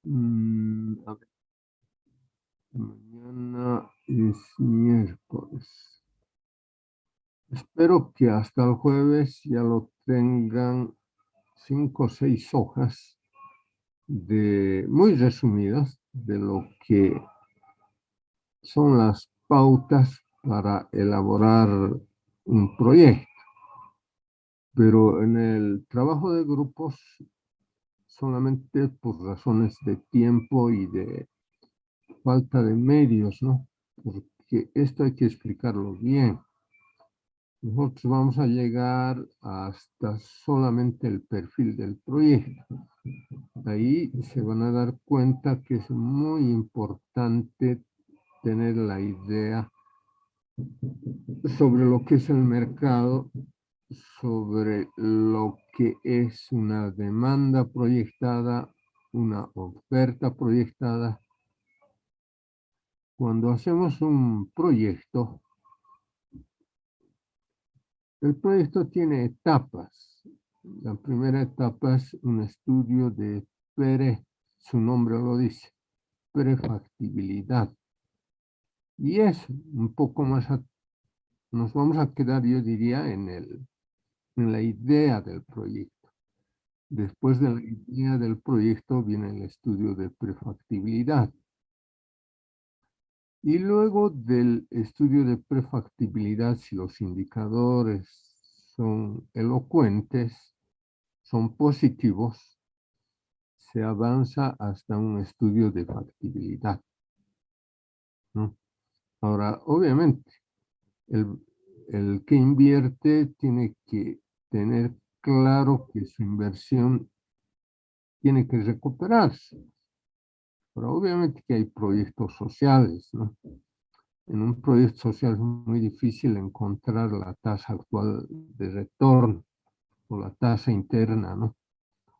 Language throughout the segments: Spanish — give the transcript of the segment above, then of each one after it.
A ver, mañana es miércoles. Espero que hasta el jueves ya lo tengan 5 o 6 hojas muy resumidas de lo que son las pautas para elaborar un proyecto. Pero en el trabajo de grupos, solamente por razones de tiempo y de falta de medios, ¿no? Porque esto hay que explicarlo bien. Nosotros vamos a llegar hasta solamente el perfil del proyecto. Ahí se van a dar cuenta que es muy importante tener la idea sobre lo que es el mercado, sobre lo que es una demanda proyectada, una oferta proyectada. Cuando hacemos un proyecto, el proyecto tiene etapas. La primera etapa es un estudio de su nombre lo dice, prefactibilidad. Y es un poco más, nos vamos a quedar, yo diría, en la idea del proyecto. Después de la idea del proyecto viene el estudio de prefactibilidad. Y luego del estudio de prefactibilidad, si los indicadores son elocuentes, son positivos, se avanza hasta un estudio de factibilidad, ¿no? Ahora, obviamente, el, el que invierte tiene que tener claro que su inversión tiene que recuperarse. Pero obviamente que hay proyectos sociales, ¿no? En un proyecto social es muy difícil encontrar la tasa actual de retorno o la tasa interna, ¿no?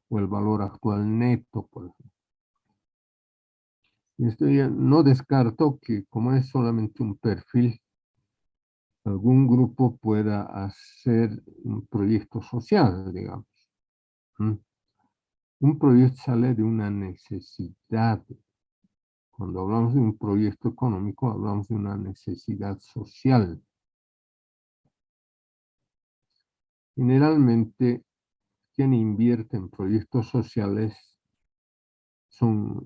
O el valor actual neto, por ejemplo. Y esto ya no descarto que, como es solamente un perfil, algún grupo pueda hacer un proyecto social, digamos. ¿Mm? Un proyecto sale de una necesidad. Cuando hablamos de un proyecto económico, hablamos de una necesidad social. Generalmente, quien invierte en proyectos sociales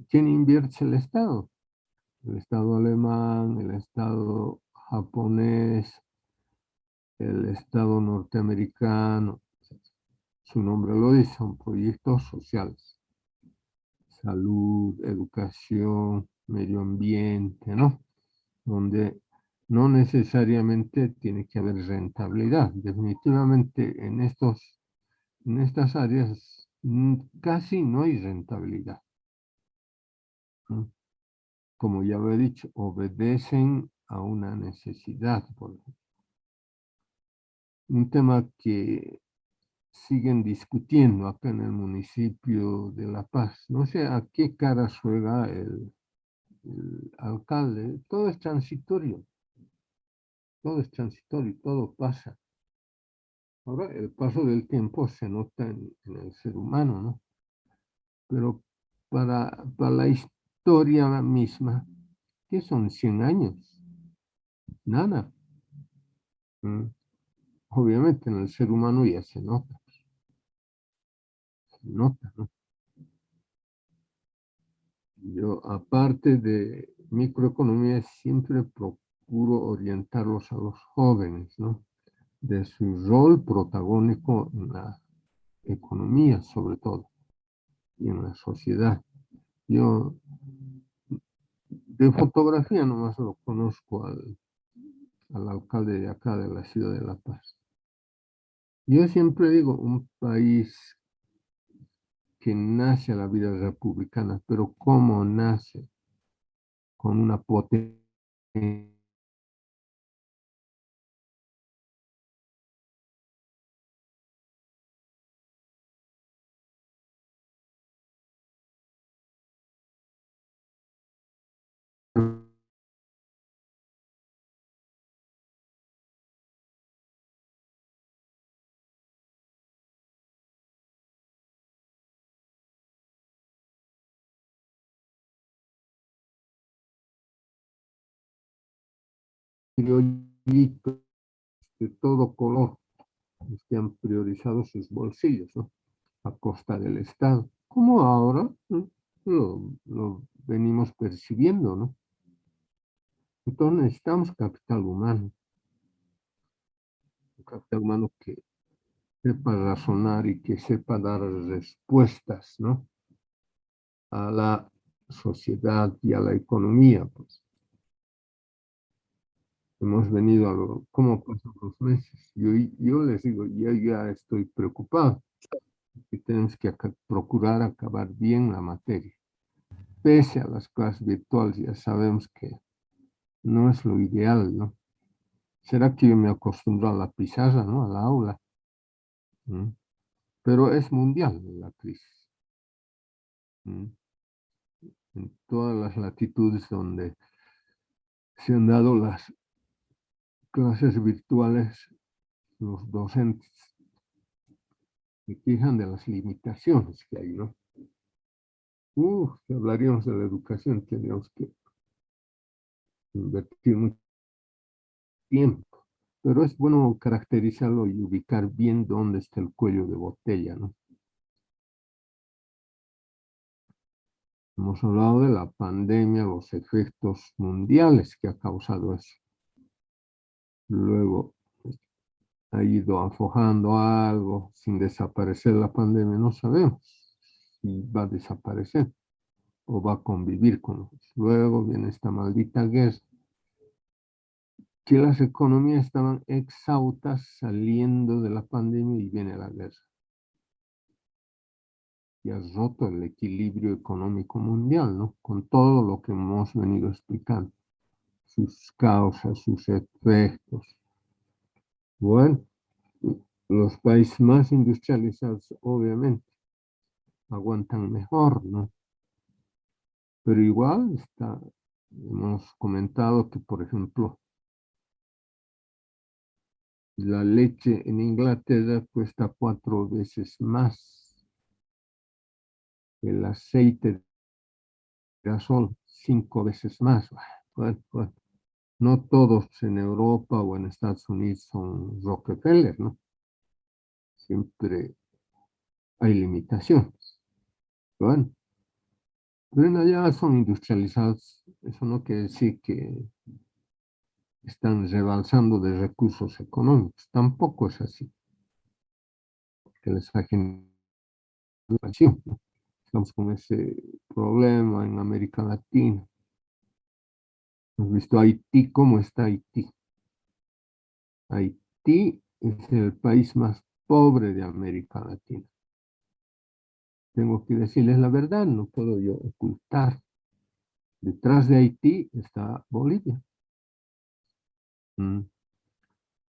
¿quién invierte? El Estado alemán, el Estado japonés, el Estado norteamericano. Su nombre lo dice, son proyectos sociales. Salud, educación, medio ambiente, ¿no? Donde no necesariamente tiene que haber rentabilidad. Definitivamente en estas áreas casi no hay rentabilidad, ¿no? Como ya lo he dicho, obedecen a una necesidad. Un tema que siguen discutiendo acá en el municipio de La Paz. No sé a qué cara juega el alcalde. Todo es transitorio, todo pasa. Ahora, el paso del tiempo se nota en el ser humano, ¿no? Pero para la historia misma, ¿qué son 100 años? Nada. ¿Mm? Obviamente en el ser humano ya se nota, ¿no? Yo, aparte de microeconomía, siempre procuro orientarlos a los jóvenes, ¿no? De su rol protagónico en la economía, sobre todo, y en la sociedad. Yo de fotografía nomás lo conozco al alcalde de acá, de la ciudad de La Paz. Yo siempre digo, un país que nace a la vida republicana, pero ¿cómo nace? Con una potencia criollitos de todo color, los que han priorizado sus bolsillos, ¿no? A costa del Estado, como ahora, ¿no? Lo venimos percibiendo, ¿no? Entonces necesitamos un capital humano que sepa razonar y que sepa dar respuestas, ¿no? A la sociedad y a la economía, pues. Hemos venido a lo, ¿cómo pasan los meses? Yo les digo, yo ya estoy preocupado, que tenemos que procurar acabar bien la materia. Pese a las clases virtuales, ya sabemos que no es lo ideal, ¿no? ¿Será que yo me acostumbro a la pizarra, ¿no? A la aula. ¿Mm? Pero es mundial la crisis. ¿Mm? En todas las latitudes donde se han dado las clases virtuales, los docentes se quejan de las limitaciones que hay, ¿no? Si hablaríamos de la educación, tendríamos que invertir mucho tiempo. Pero es bueno caracterizarlo y ubicar bien dónde está el cuello de botella, ¿no? Hemos hablado de la pandemia, los efectos mundiales que ha causado eso. Luego ha ido aflojando algo sin desaparecer la pandemia. No sabemos si va a desaparecer o va a convivir con nosotros. Luego viene esta maldita guerra, que las economías estaban exhaustas saliendo de la pandemia y viene la guerra. Y ha roto el equilibrio económico mundial, ¿no? Con todo lo que hemos venido explicando, sus causas, sus efectos. Bueno, los países más industrializados, obviamente, aguantan mejor, ¿no? Pero igual hemos comentado que, por ejemplo, la leche en Inglaterra cuesta 4 veces más, el aceite de girasol 5 veces más. Bueno, no todos en Europa o en Estados Unidos son Rockefeller, ¿no? Siempre hay limitaciones. Bueno, pero allá son industrializados. Eso no quiere decir que están rebalsando de recursos económicos. Tampoco es así, que les ha generado inflación, ¿no? Estamos con ese problema en América Latina. Hemos visto Haití, ¿cómo está Haití? Haití es el país más pobre de América Latina. Tengo que decirles la verdad, no puedo yo ocultar. Detrás de Haití está Bolivia.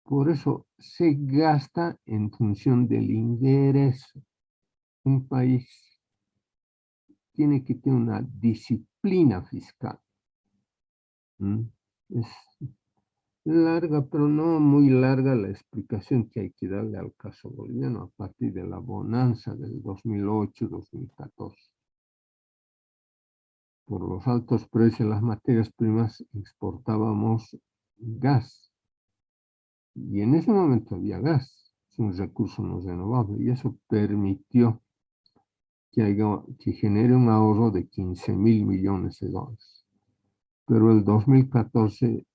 Por eso se gasta en función del ingreso. Un país tiene que tener una disciplina fiscal. Es larga, pero no muy larga la explicación que hay que darle al caso boliviano a partir de la bonanza del 2008-2014. Por los altos precios de las materias primas exportábamos gas. Y en ese momento había gas, es un recurso no renovable, y eso permitió que genere un ahorro de 15.000 millones de dólares. Pero el 2014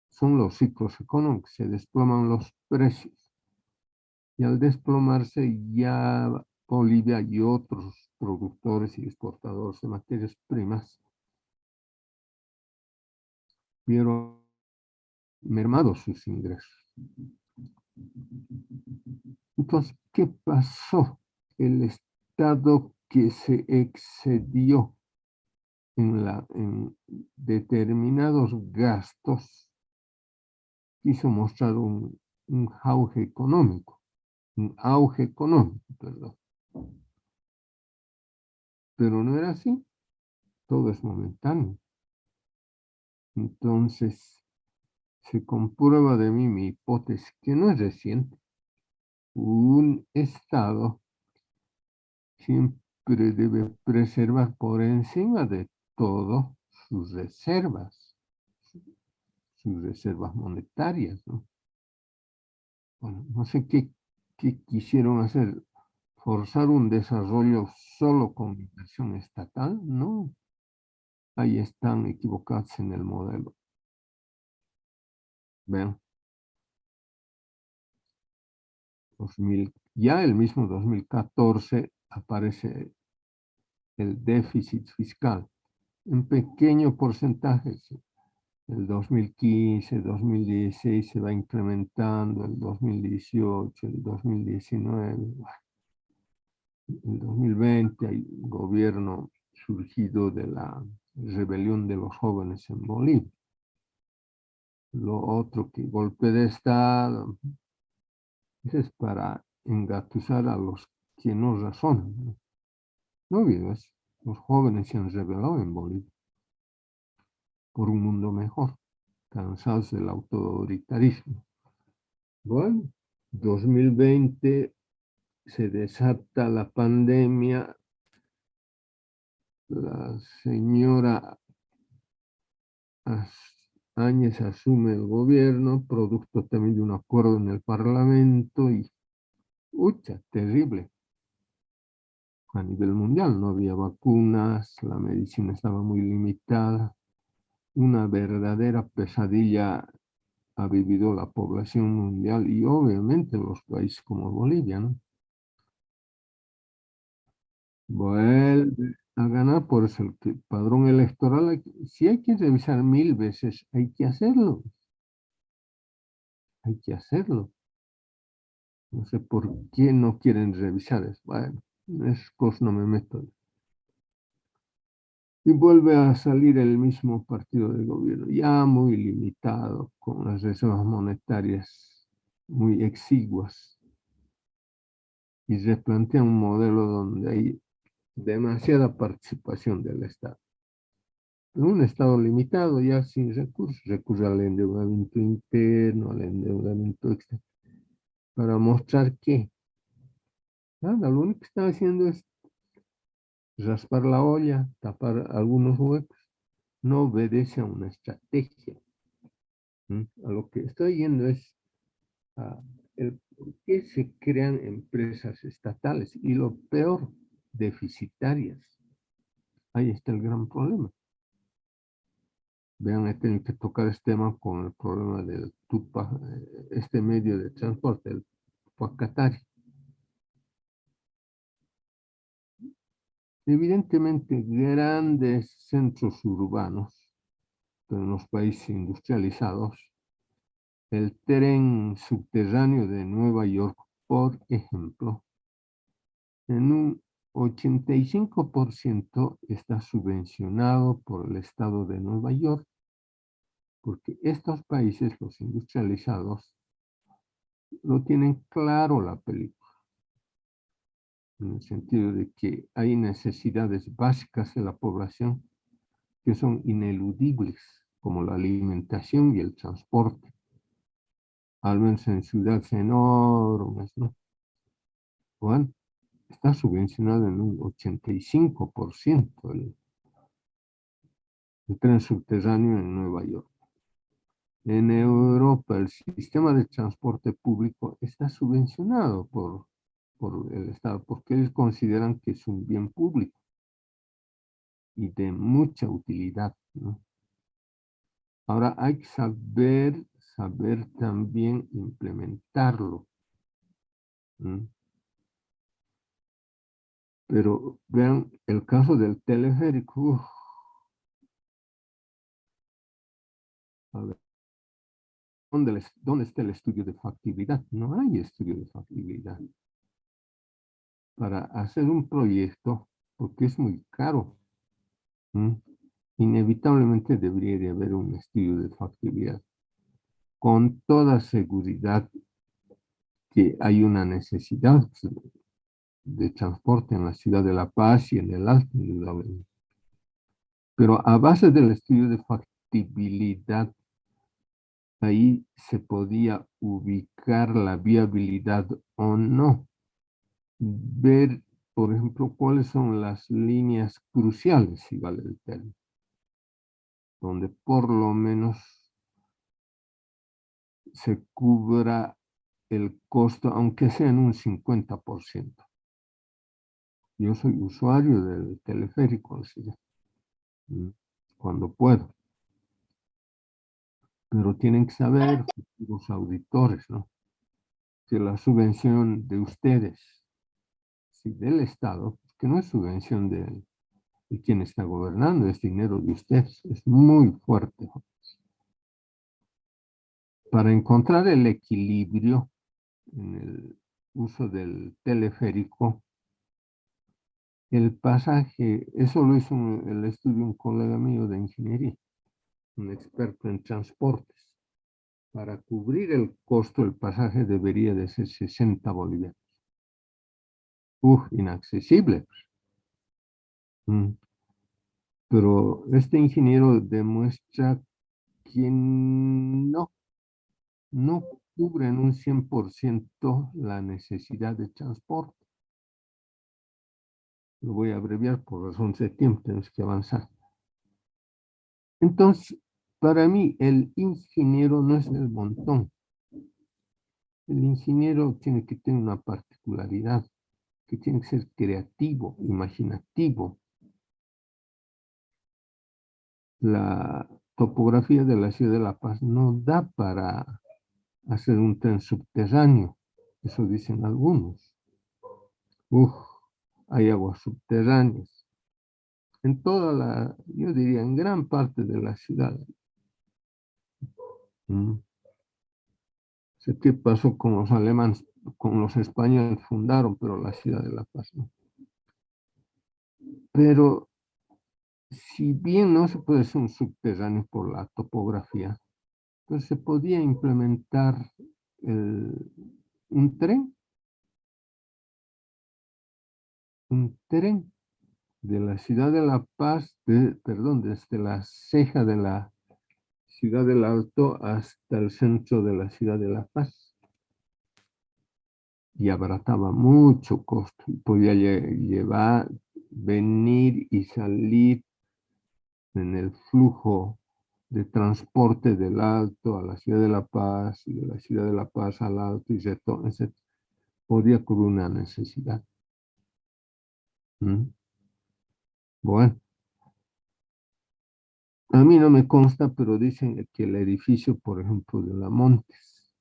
son los ciclos económicos, se desploman los precios. Y al desplomarse ya Bolivia y otros productores y exportadores de materias primas vieron mermados sus ingresos. Entonces, ¿qué pasó? El Estado que se excedió en determinados gastos quiso mostrar un auge económico, perdón. Pero no era así, todo es momentáneo. Entonces, se comprueba de mí mi hipótesis, que no es reciente. Un Estado siempre debe preservar por encima de todo sus reservas, sus reservas monetarias, ¿no? Bueno, no sé qué quisieron hacer, forzar un desarrollo solo con inversión estatal, no. Ahí están equivocados en el modelo. Vean, ya el mismo 2014 aparece el déficit fiscal en pequeño porcentaje. El 2015, 2016 se va incrementando, el 2018, el 2019, el 2020 hay un gobierno surgido de la rebelión de los jóvenes en Bolivia. Lo otro que golpe de Estado, eso es para engatusar a los que no razonan. No olvides, los jóvenes se han rebelado en Bolivia por un mundo mejor, cansados del autoritarismo. Bueno, 2020 se desata la pandemia, la señora Áñez asume el gobierno, producto también de un acuerdo en el Parlamento y, terrible. A nivel mundial no había vacunas, la medicina estaba muy limitada, una verdadera pesadilla ha vivido la población mundial y obviamente los países como Bolivia, ¿no? Vuelve a ganar, por eso el padrón electoral, si hay que revisar 1000 veces, hay que hacerlo. Hay que hacerlo. No sé por qué no quieren revisar eso. Bueno, esas cosas no me meto. Y vuelve a salir el mismo partido de gobierno, ya muy limitado, con las reservas monetarias muy exiguas. Y replantea un modelo donde hay demasiada participación del Estado. En un Estado limitado, ya sin recursos, recurre al endeudamiento interno, al endeudamiento externo, para mostrar que nada, lo único que está haciendo es raspar la olla, tapar algunos huecos, no obedece a una estrategia. A lo que estoy yendo es a el por qué se crean empresas estatales y lo peor, deficitarias. Ahí está el gran problema. Vean, he tenido que tocar este tema con el problema del Tupac, este medio de transporte, el Tupac-Katari. Evidentemente, grandes centros urbanos, en los países industrializados, el tren subterráneo de Nueva York, por ejemplo, en un 85% está subvencionado por el estado de Nueva York, porque estos países, los industrializados, lo tienen claro la película, en el sentido de que hay necesidades básicas de la población que son ineludibles, como la alimentación y el transporte, al menos en ciudades enormes, ¿no? Bueno, está subvencionado en un 85% el tren subterráneo en Nueva York. En Europa, el sistema de transporte público está subvencionado por el Estado, porque ellos consideran que es un bien público y de mucha utilidad, ¿no? Ahora hay que saber también implementarlo, ¿no? Pero vean el caso del teleférico. A ver, ¿dónde está el estudio de factibilidad? No hay estudio de factibilidad. Para hacer un proyecto, porque es muy caro, ¿no? Inevitablemente debería de haber un estudio de factibilidad. Con toda seguridad que hay una necesidad de transporte en la ciudad de La Paz y en el Alto, indudablemente. Pero a base del estudio de factibilidad, ahí se podía ubicar la viabilidad o no. Ver, por ejemplo, cuáles son las líneas cruciales, si vale el término, donde por lo menos se cubra el costo, aunque sea en un 50%. Yo soy usuario del teleférico, así cuando puedo. Pero tienen que saber los auditores, ¿no? Que la subvención de ustedes, sí, del Estado, que no es subvención de quien está gobernando, es dinero de ustedes, es muy fuerte. Para encontrar el equilibrio en el uso del teleférico, el pasaje, eso lo hizo el estudio un colega mío de ingeniería, un experto en transportes. Para cubrir el costo, el pasaje debería de ser 60 bolivianos. Inaccesible. Pero este ingeniero demuestra que no cubre en un 100% la necesidad de transporte. Lo voy a abreviar por razón de tiempo, tenemos que avanzar. Entonces, para mí, el ingeniero no es del montón. El ingeniero tiene que tener una particularidad, que tiene que ser creativo, imaginativo. La topografía de la ciudad de La Paz no da para hacer un tren subterráneo, eso dicen algunos. Hay aguas subterráneas. En yo diría, en gran parte de la ciudad. Sé qué pasó con los alemanes, con los españoles fundaron, pero la ciudad de La Paz no. Pero si bien no se puede hacer un subterráneo por la topografía, pues se podía implementar un tren de la ciudad de La Paz, perdón, desde la ceja de la ciudad del Alto hasta el centro de la ciudad de La Paz. Y abarataba mucho costo. Podía llevar, venir y salir en el flujo de transporte del Alto a la ciudad de La Paz y de la ciudad de La Paz al Alto y etc. Podía cubrir una necesidad. Bueno, a mí no me consta, pero dicen que el edificio, por ejemplo, de La Montes,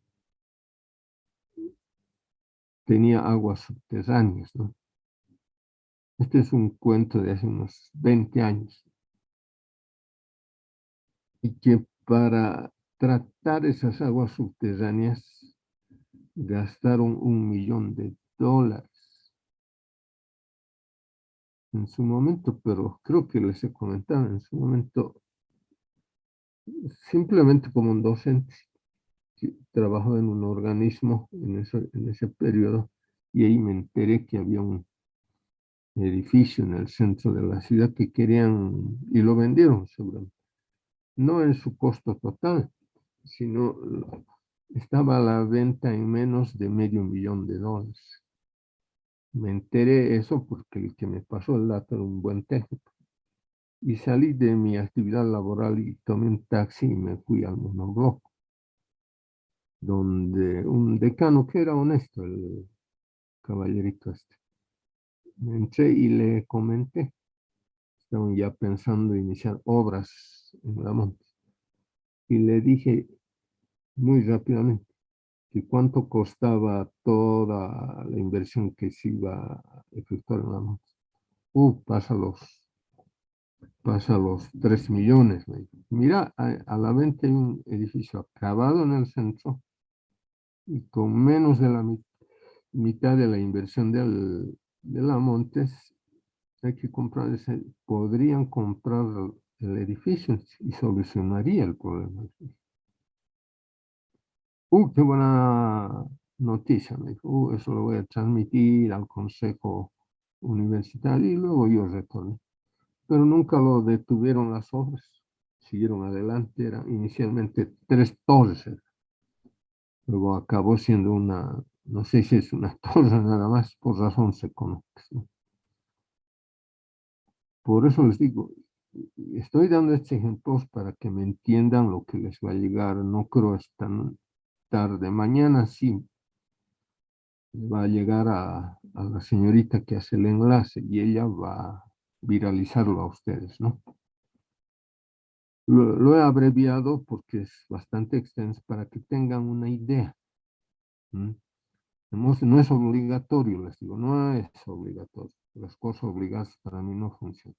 tenía aguas subterráneas, ¿no? Este es un cuento de hace unos 20 años. Y que para tratar esas aguas subterráneas gastaron $1.000.000 en su momento, pero creo que les he comentado en su momento, simplemente como un docente que trabajó en un organismo en ese periodo, y ahí me enteré que había un edificio en el centro de la ciudad que querían, y lo vendieron seguramente, no en su costo total, sino estaba a la venta en menos de $500.000. Me enteré eso porque el que me pasó el dato era un buen técnico. Y salí de mi actividad laboral y tomé un taxi y me fui al monobloc, donde un decano que era honesto, el caballerito este. Me entré y le comenté. Estaban ya pensando iniciar obras en la monte. Y le dije muy rápidamente que cuánto costaba toda la inversión que se iba a efectuar en la monte. Pasa los 3 millones. Me dijo. Mira, a la venta hay un edificio acabado en el centro y con menos de la mitad de la inversión de la Montes, hay que comprar podrían comprar el edificio y solucionaría el problema. Qué buena noticia, me dijo. Eso lo voy a transmitir al consejo universitario y luego yo retorno. Pero nunca lo detuvieron las obras, siguieron adelante, eran inicialmente 3 torres, luego acabó siendo no sé si es una torre nada más, por razones económicas, ¿no? Por eso les digo, estoy dando estos ejemplos para que me entiendan lo que les va a llegar, no creo tarde. Mañana sí va a llegar a la señorita que hace el enlace y ella va a viralizarlo a ustedes, ¿no? Lo he abreviado porque es bastante extenso para que tengan una idea. ¿Mm? No es obligatorio, les digo, no es obligatorio. Las cosas obligadas para mí no funcionan.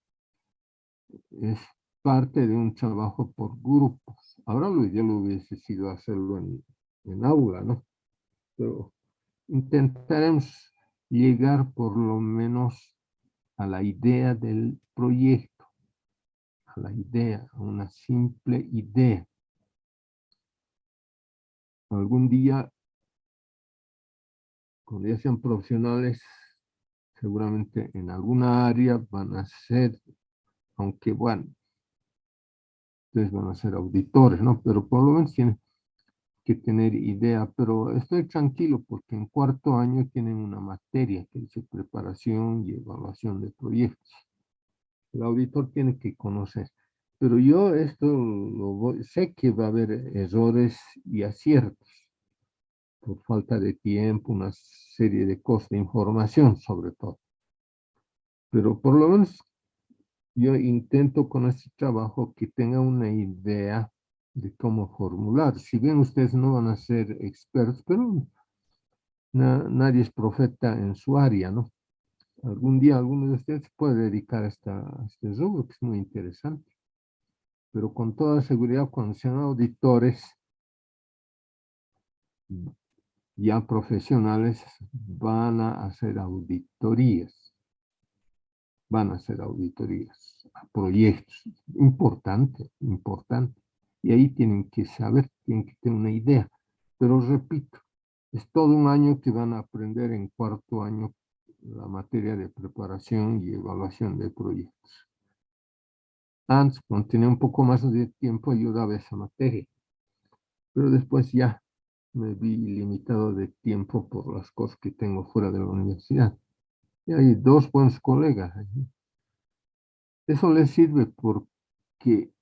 Es parte de un trabajo por grupos. Ahora lo ideal hubiese sido hacerlo en aula, ¿no? Pero intentaremos llegar por lo menos a la idea del proyecto, a la idea, a una simple idea. Algún día, cuando ya sean profesionales, seguramente en alguna área van a ser, aunque bueno, ustedes van a ser auditores, ¿no? Pero por lo menos tienen que tener idea, pero estoy tranquilo porque en cuarto año tienen una materia que dice preparación y evaluación de proyectos. El auditor tiene que conocer, pero yo esto sé que va a haber errores y aciertos por falta de tiempo, una serie de cosas, de información sobre todo. Pero por lo menos yo intento con este trabajo que tenga una idea de cómo formular. Si bien ustedes no van a ser expertos, pero nadie es profeta en su área, ¿no? Algún día alguno de ustedes puede dedicar a este rubro, que es muy interesante. Pero con toda seguridad, cuando sean auditores ya profesionales, van a hacer auditorías. Van a hacer auditorías a proyectos. Importante, importante. Y ahí tienen que saber, tienen que tener una idea. Pero repito, es todo un año que van a aprender en cuarto año la materia de preparación y evaluación de proyectos. Antes, cuando tenía un poco más de tiempo, yo daba esa materia. Pero después ya me vi limitado de tiempo por las cosas que tengo fuera de la universidad. Y hay dos buenos colegas allí. Eso les sirve porque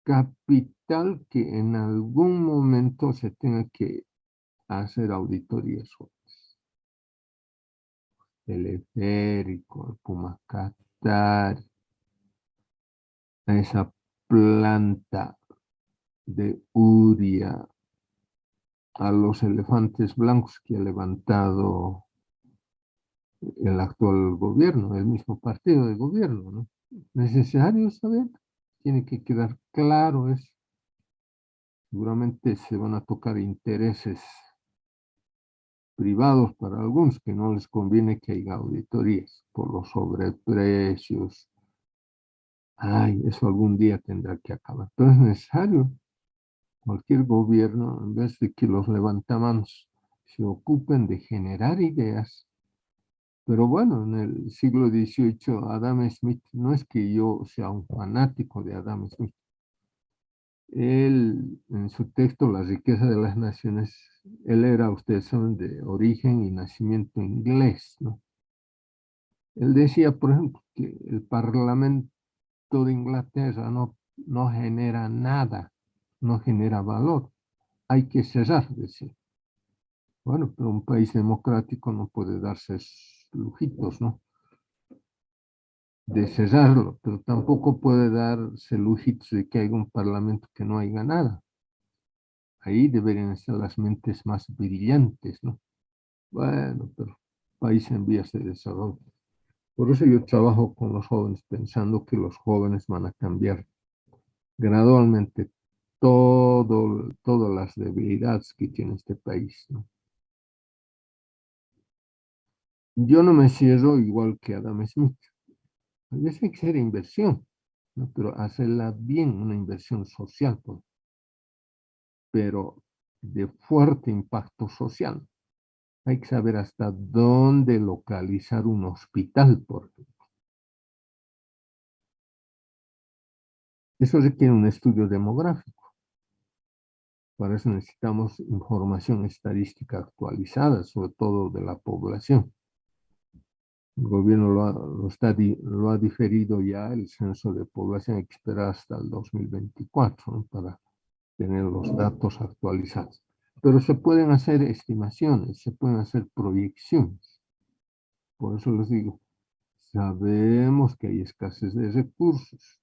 capital que en algún momento se tenga que hacer auditorías. El Eférico, el Pumacatar, esa planta de Uria, a los elefantes blancos que ha levantado el actual gobierno, el mismo partido de gobierno, ¿no? Necesario saber, tiene que quedar claro eso. Seguramente se van a tocar intereses privados para algunos que no les conviene que haya auditorías por los sobreprecios. Ay, eso algún día tendrá que acabar. Pero es necesario. Cualquier gobierno, en vez de que los levantamanos se ocupen de generar ideas. Pero bueno, en el siglo XVIII, Adam Smith, no es que yo sea un fanático de Adam Smith. Él, en su texto, La riqueza de las naciones, él era, ustedes saben, de origen y nacimiento inglés, ¿no? Él decía, por ejemplo, que el Parlamento de Inglaterra no genera nada, no genera valor. Hay que cerrar, decía. Bueno, pero un país democrático no puede darse lujitos, ¿no? De cerrarlo, pero tampoco puede darse lujitos de que haya un parlamento que no haya nada. Ahí deberían estar las mentes más brillantes, ¿no? Bueno, pero país en vías de desarrollo. Por eso yo trabajo con los jóvenes pensando que los jóvenes van a cambiar gradualmente todas las debilidades que tiene este país, ¿no? Yo no me cierro igual que Adam Smith. A veces hay que hacer inversión, ¿no? Pero hacerla bien, una inversión social, pero de fuerte impacto social. Hay que saber hasta dónde localizar un hospital, por ejemplo. Eso requiere un estudio demográfico. Para eso necesitamos información estadística actualizada, sobre todo de la población. El gobierno lo ha diferido ya, el censo de población hay que esperar hasta el 2024, ¿no? Para tener los datos actualizados. pero se pueden hacer estimaciones, se pueden hacer proyecciones. Por eso les digo, sabemos que hay escasez de recursos.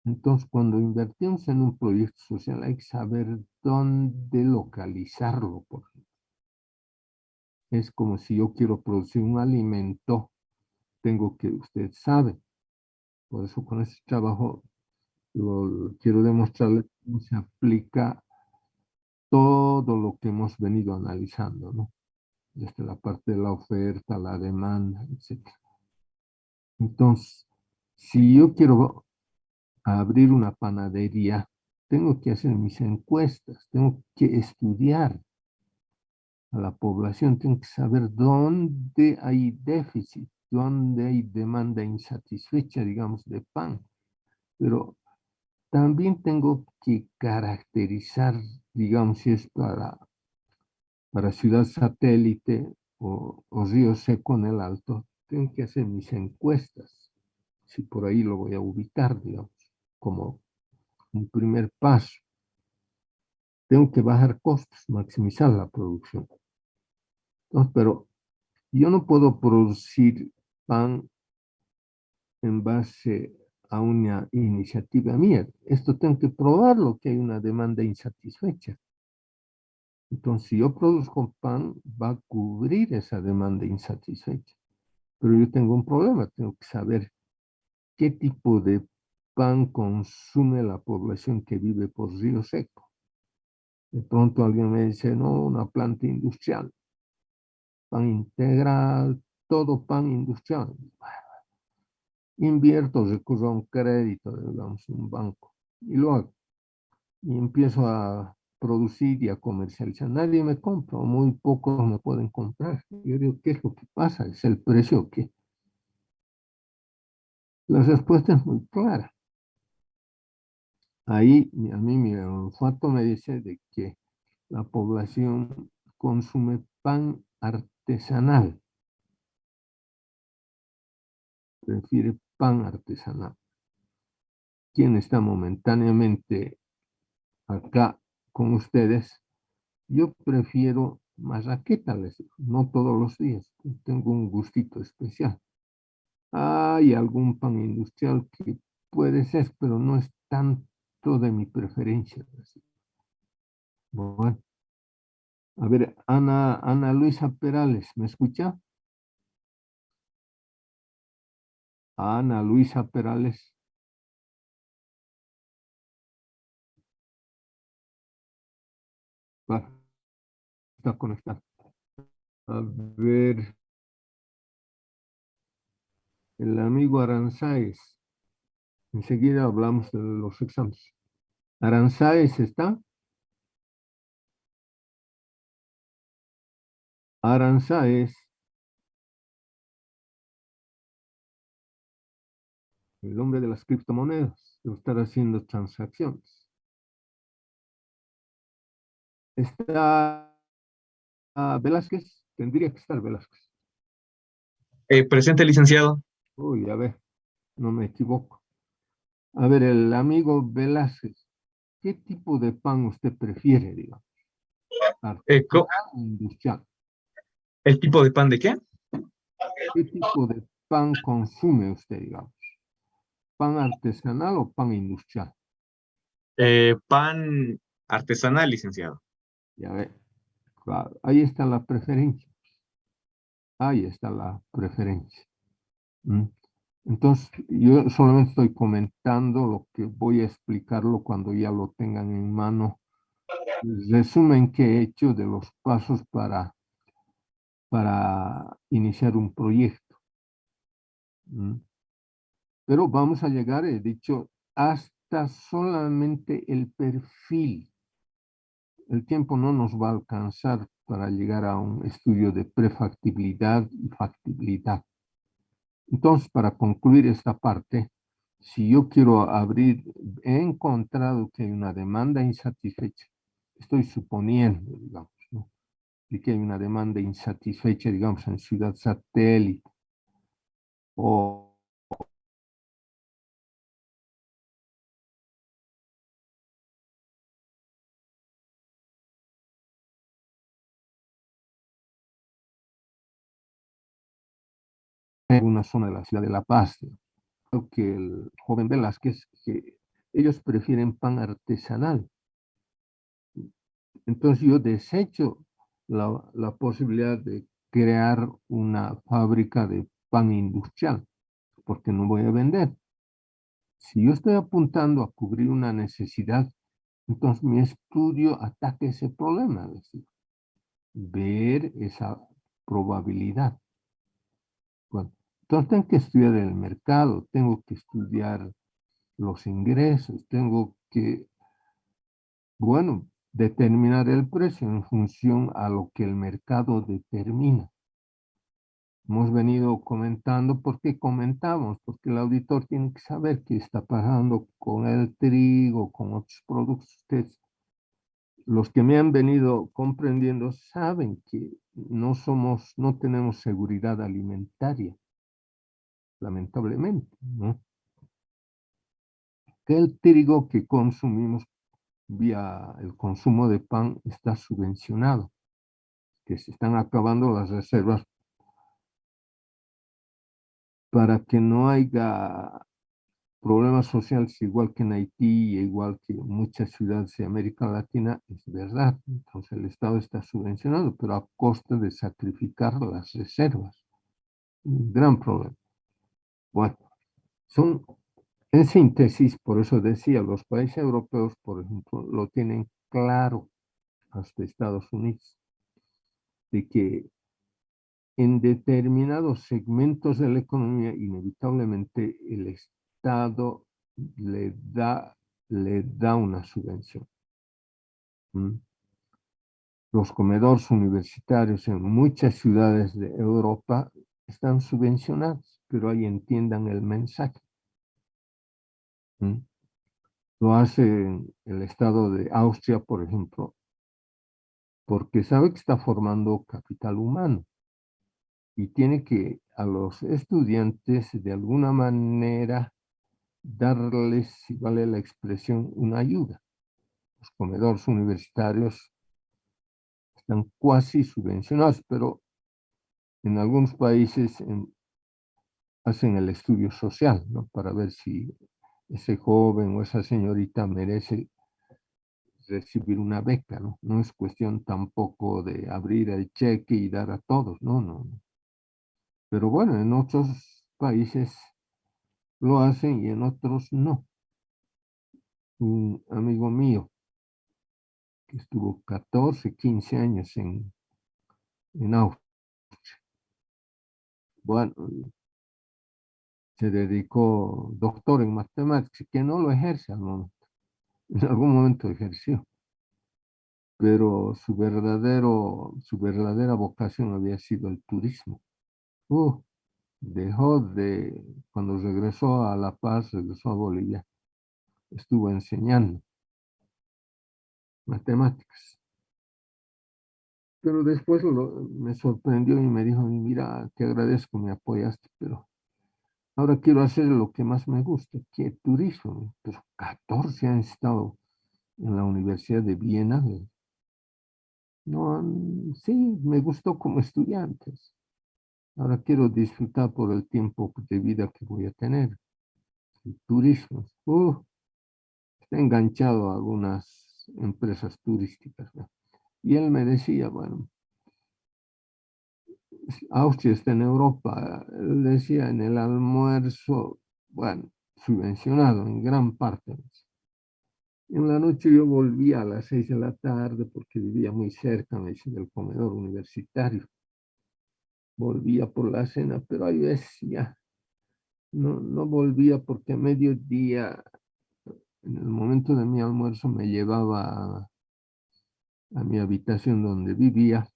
Entonces, cuando invertimos en un proyecto social, hay que saber dónde localizarlo, por ejemplo. Es como si yo quiero producir un alimento, tengo que, usted sabe, por eso con este trabajo quiero demostrarle cómo se aplica todo lo que hemos venido analizando, ¿no? Desde la parte de la oferta, la demanda, etc. Entonces, si yo quiero abrir una panadería, tengo que hacer mis encuestas, tengo que estudiar a la población, tengo que saber dónde hay déficit, dónde hay demanda insatisfecha, digamos, de pan. Pero también tengo que caracterizar, digamos, si es para ciudad satélite o río seco en el alto, tengo que hacer mis encuestas, si por ahí lo voy a ubicar, digamos, como un primer paso. Tengo que bajar costos, maximizar la producción. Entonces, pero yo no puedo producir pan en base a una iniciativa mía. Esto tengo que probarlo, que hay una demanda insatisfecha. Entonces, si yo produzco pan, va a cubrir esa demanda insatisfecha. Pero yo tengo un problema, tengo que saber qué tipo de pan consume la población que vive por Río Seco. De pronto alguien me dice, no, una planta industrial, pan integral, todo pan industrial. Invierto, recurro a un crédito, digamos, un banco, y lo hago. Y empiezo a producir y a comercializar. Nadie me compra, o muy pocos me pueden comprar. Yo digo, ¿qué es lo que pasa? ¿Es el precio o qué? La respuesta es muy clara. Ahí a mí mi olfato me dice de que la población consume pan artesanal, prefiere pan artesanal. Quien está momentáneamente acá con ustedes, yo prefiero marraqueta, les digo, no todos los días, tengo un gustito especial. Hay algún pan industrial que puede ser, pero no es tanto de mi preferencia. Bueno, a ver, Ana Luisa Perales, ¿me escucha? Ana Luisa Perales, va, está conectada. A ver, el amigo Aranzáez, enseguida hablamos de los exámenes. Aranzáez está, Aranzáez, el hombre de las criptomonedas, debe estar haciendo transacciones. Está Velázquez, tendría que estar Velázquez. Presente, licenciado. Uy, a ver, no me equivoco. A ver, el amigo Velázquez, ¿qué tipo de pan usted prefiere, digamos? Eh, co- ¿Artesanal o industrial? ¿El tipo de pan de qué? ¿Qué tipo de pan consume usted, digamos? ¿Pan artesanal o pan industrial? Pan artesanal, licenciado. Ya ve, claro, ahí está la preferencia. Ahí está la preferencia. ¿Mm? Entonces, yo solamente estoy comentando lo que voy a explicarlo cuando ya lo tengan en mano. El resumen que he hecho de los pasos para iniciar un proyecto. ¿Mm? Pero vamos a llegar, he dicho, hasta solamente el perfil. El tiempo no nos va a alcanzar para llegar a un estudio de prefactibilidad y factibilidad. Entonces, para concluir esta parte, si yo quiero abrir, he encontrado que hay una demanda insatisfecha. Estoy suponiendo, digamos, ¿no? De que hay una demanda insatisfecha, digamos, en ciudad satélite o en una zona de la ciudad de La Paz, creo que el joven Velázquez, que ellos prefieren pan artesanal. Entonces yo desecho la posibilidad de crear una fábrica de pan industrial, porque no voy a vender. Si yo estoy apuntando a cubrir una necesidad, entonces mi estudio ataca ese problema, es decir, ver esa probabilidad. Bueno, entonces tengo que estudiar el mercado, tengo que estudiar los ingresos, tengo que, bueno, determinar el precio en función a lo que el mercado determina. Hemos venido comentando, ¿por qué comentamos? Porque el auditor tiene que saber qué está pasando con el trigo, con otros productos. Ustedes, los que me han venido comprendiendo, saben que no tenemos seguridad alimentaria, lamentablemente, ¿no? Que el trigo que consumimos vía el consumo de pan está subvencionado, que se están acabando las reservas para que no haya problemas sociales igual que en Haití, igual que en muchas ciudades de América Latina, es verdad. Entonces el Estado está subvencionado, pero a costa de sacrificar las reservas. Un gran problema. Bueno, son, en síntesis, por eso decía, los países europeos, por ejemplo, lo tienen claro, hasta Estados Unidos, de que en determinados segmentos de la economía, inevitablemente el Estado le da una subvención. ¿Mm? Los comedores universitarios en muchas ciudades de Europa están subvencionados, pero ahí entiendan el mensaje. ¿Mm? Lo hace el Estado de Austria, por ejemplo, porque sabe que está formando capital humano y tiene que a los estudiantes de alguna manera darles, si vale la expresión, una ayuda. Los comedores universitarios están cuasi subvencionados, pero en algunos países hacen el estudio social, ¿no? Para ver si ese joven o esa señorita merece recibir una beca, ¿no? No es cuestión tampoco de abrir el cheque y dar a todos, no, no. Pero bueno, en otros países lo hacen y en otros no. Un amigo mío que estuvo 14, 15 años en Austria, bueno, se dedicó doctor en matemáticas, que no lo ejerce al momento. En algún momento ejerció, pero su verdadera vocación había sido el turismo. Dejó de, cuando regresó a La Paz, regresó a Bolivia, estuvo enseñando matemáticas. Pero después me sorprendió y me dijo, mira, te agradezco, me apoyaste, pero ahora quiero hacer lo que más me gusta, que es turismo. Pero 14 han estado en la Universidad de Viena. No, sí, me gustó como estudiantes. Ahora quiero disfrutar por el tiempo de vida que voy a tener. El turismo. Está enganchado a algunas empresas turísticas, ¿no? Y él me decía, bueno, Austria está en Europa. Él decía en el almuerzo, bueno, subvencionado en gran parte. En la noche yo volvía a las 6 de la tarde porque vivía muy cerca, me dice, del comedor universitario. Volvía por la cena, pero hay veces ya no volvía porque a mediodía, en el momento de mi almuerzo, me llevaba a mi habitación donde vivía,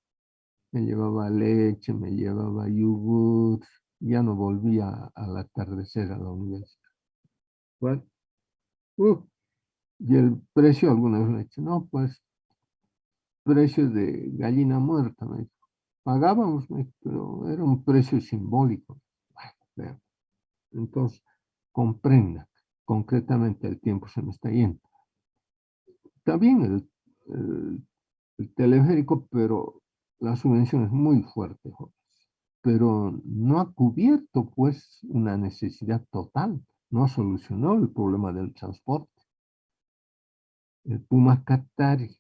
me llevaba leche, me llevaba yogur, ya no volvía al atardecer a la universidad. Bueno, y el precio, alguna vez me dicho, no, pues, precio de gallina muerta, me dijo. Pagábamos, pero era un precio simbólico. Bueno, entonces, comprenda, concretamente el tiempo se me está yendo. Está bien el teleférico, pero la subvención es muy fuerte, jóvenes. pero no ha cubierto pues una necesidad total, no ha solucionado el problema del transporte. El Puma Qatari,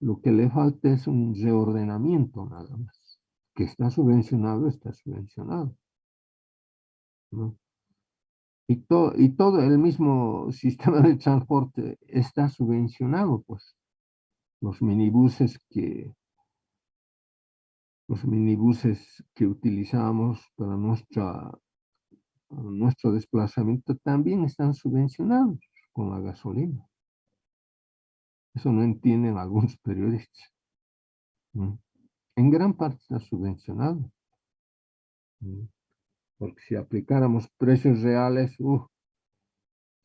lo que le falta es un reordenamiento nada más. Que está subvencionado, ¿no? Y todo el mismo sistema de transporte está subvencionado, pues. Los minibuses que utilizamos para nuestro desplazamiento también están subvencionados con la gasolina. Eso no entienden algunos periodistas, ¿no? En gran parte está subvencionado, ¿no? Porque si aplicáramos precios reales,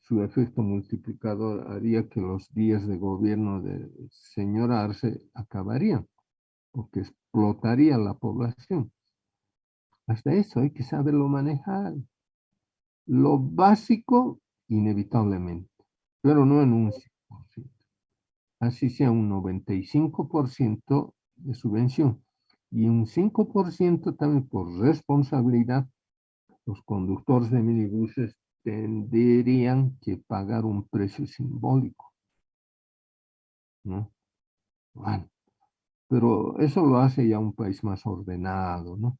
su efecto multiplicador haría que los días de gobierno del señor Arce acabarían, porque explotaría la población. Hasta eso hay que saberlo manejar. Lo básico, inevitablemente, pero no en un 100%. Así sea un 95% de subvención y un 5% también por responsabilidad. Los conductores de minibuses tendrían que pagar un precio simbólico, ¿no? Bueno, pero eso lo hace ya un país más ordenado, ¿no?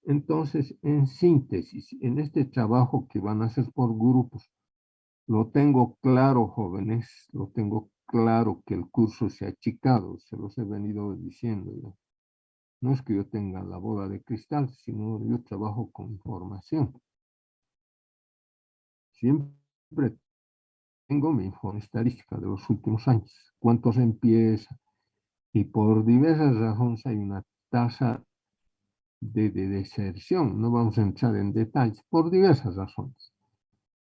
Entonces, en síntesis, en este trabajo que van a hacer por grupos, lo tengo claro, jóvenes, lo tengo claro que el curso se ha achicado, se los he venido diciendo ya. No es que yo tenga la bola de cristal, sino yo trabajo con información. Siempre tengo mi informe estadística de los últimos años, cuántos empiezan, y por diversas razones hay una tasa de deserción. No vamos a entrar en detalles, por diversas razones.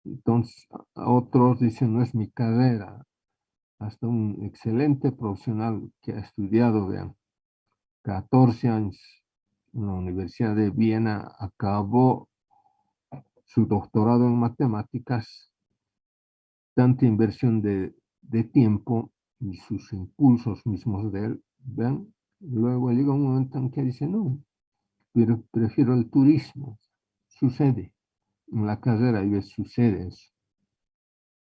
Entonces, otros dicen, no es mi carrera. Hasta un excelente profesional que ha estudiado, vean, 14 años en la Universidad de Viena, acabó su doctorado en matemáticas, tanta inversión de tiempo y sus impulsos mismos de él, vean, luego llega un momento en que dice, no, pero prefiero el turismo. Sucede, en la carrera y sucede eso,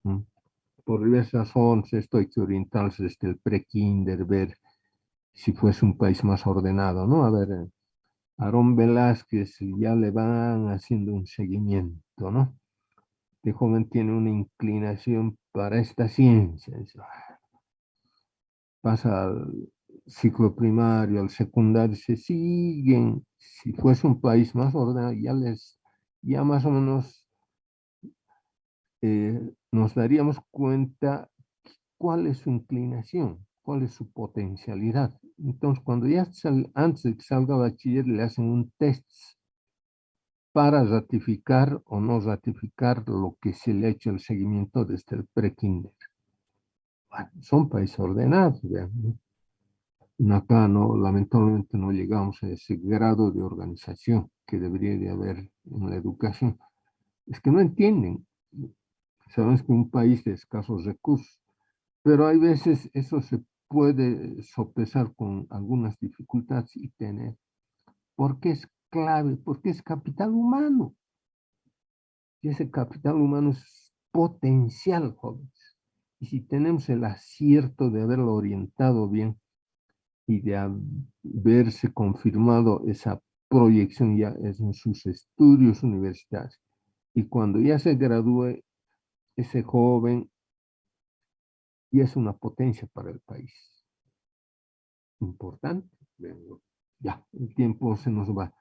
¿no? Por diversas razones, esto hay que orientarse desde el pre-kinder, ver si fuese un país más ordenado, ¿no? A ver, Aarón Velázquez ya le van haciendo un seguimiento, ¿no? Este joven tiene una inclinación para esta ciencia. Pasa al ciclo primario, al secundario, se siguen. Si fuese un país más ordenado, ya más o menos nos daríamos cuenta cuál es su inclinación, cuál es su potencialidad. Entonces, cuando antes de que salga bachiller, le hacen un test para ratificar o no ratificar lo que se le ha hecho el seguimiento desde el pre-kinder. Bueno, son países ordenados, vean, ¿no? Acá no, lamentablemente no llegamos a ese grado de organización que debería de haber en la educación. Es que no entienden. Sabemos que un país de escasos recursos, pero hay veces eso se puede sopesar con algunas dificultades y tener, porque es clave, porque es capital humano. Y ese capital humano es potencial, jóvenes. Y si tenemos el acierto de haberlo orientado bien y de haberse confirmado esa proyección ya en sus estudios universitarios, y cuando ya se gradúe, ese joven ya es una potencia para el país. Importante. Ya, el tiempo se nos va.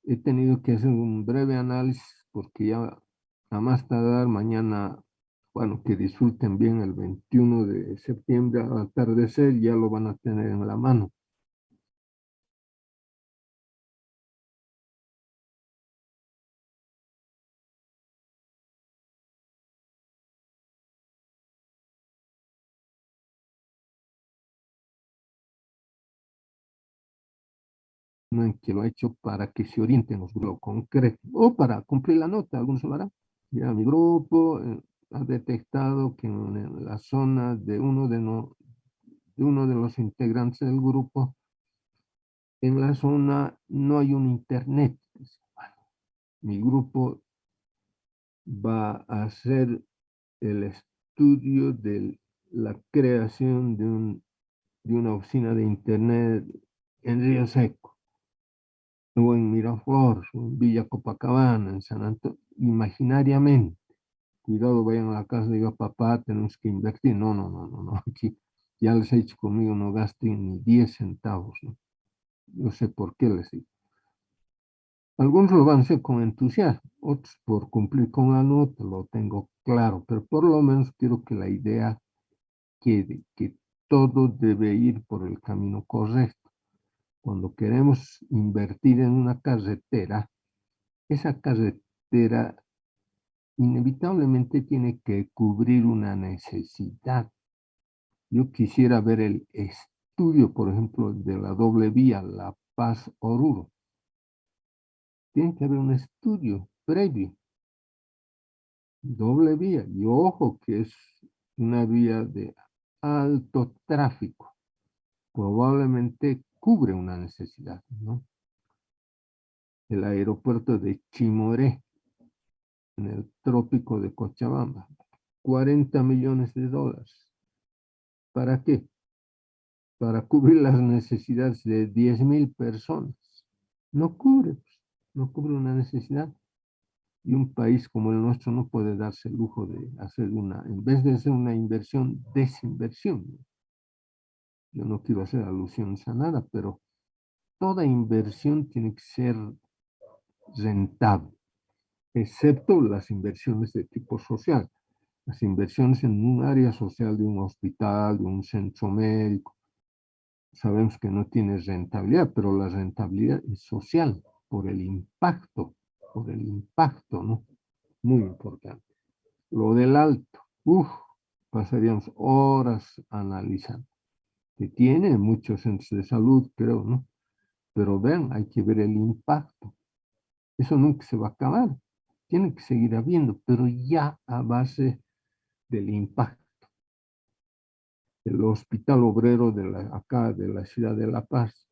He tenido que hacer un breve análisis porque ya a más tardar mañana, bueno, que disfruten bien el 21 de septiembre al atardecer, ya lo van a tener en la mano. En que lo ha hecho para que se orienten los grupos concretos o para cumplir la nota, algunos lo harán. Ya mi grupo ha detectado que en la zona de uno de los integrantes del grupo, en la zona no hay un internet. mi grupo va a hacer el estudio de la creación de una oficina de internet en Río Seco, o en Miraflores, o en Villa Copacabana, en San Antonio, imaginariamente. Cuidado, vayan a la casa y digan, papá, tenemos que invertir. No, no, no, no, no. Aquí ya les he dicho conmigo, no gasten ni 10 centavos, ¿no? Yo sé por qué les digo. Algunos lo van a hacer con entusiasmo, otros por cumplir con la nota, lo tengo claro, pero por lo menos quiero que la idea quede, que todo debe ir por el camino correcto. Cuando queremos invertir en una carretera, esa carretera inevitablemente tiene que cubrir una necesidad. Yo quisiera ver el estudio, por ejemplo, de la doble vía La Paz-Oruro. Tiene que haber un estudio previo, doble vía, y ojo que es una vía de alto tráfico. Probablemente cubre una necesidad, ¿no? El aeropuerto de Chimoré, en el trópico de Cochabamba, 40 millones de dólares. ¿Para qué? Para cubrir las necesidades de 10.000 personas. No cubre, pues, no cubre una necesidad. Y un país como el nuestro no puede darse el lujo de hacer en vez de hacer una inversión, desinversión. Yo no quiero hacer alusiones a nada, pero toda inversión tiene que ser rentable, excepto las inversiones de tipo social. Las inversiones en un área social de un hospital, de un centro médico, sabemos que no tiene rentabilidad, pero la rentabilidad es social, por el impacto, ¿no? Muy importante. Lo del alto, pasaríamos horas analizando, que tiene muchos centros de salud, creo, ¿no? Pero vean, hay que ver el impacto. Eso nunca se va a acabar. Tiene que seguir habiendo, pero ya a base del impacto. El Hospital Obrero acá de la ciudad de La Paz,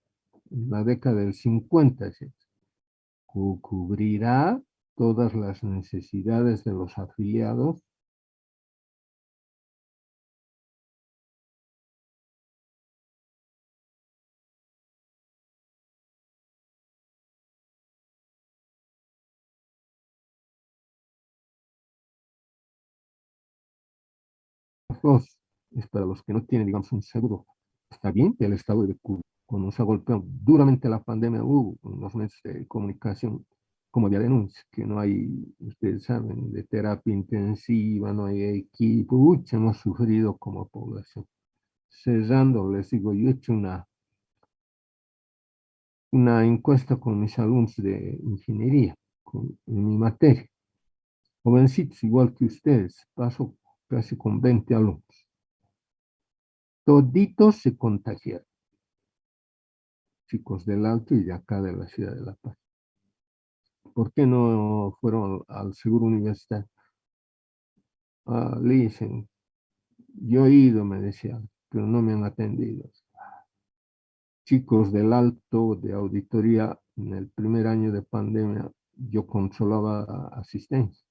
en la década del 50, cubrirá todas las necesidades de los afiliados. Es para los que no tienen, digamos, un seguro. Está bien que el Estado de Cuba, cuando se ha golpeado duramente la pandemia, hubo unos medios de comunicación como había denuncias, que no hay, ustedes saben, de terapia intensiva, no hay equipo, hemos sufrido como población. Cerrando, les digo, yo he hecho una encuesta con mis alumnos de ingeniería, en mi materia. Jovencitos igual que ustedes, paso casi con 20 alumnos. Toditos se contagiaron, chicos del Alto y de acá de la ciudad de La Paz. ¿Por qué no fueron al seguro universitario? Le dicen, yo he ido, me decían, pero no me han atendido. Chicos del Alto, de auditoría, en el primer año de pandemia, yo controlaba asistencia,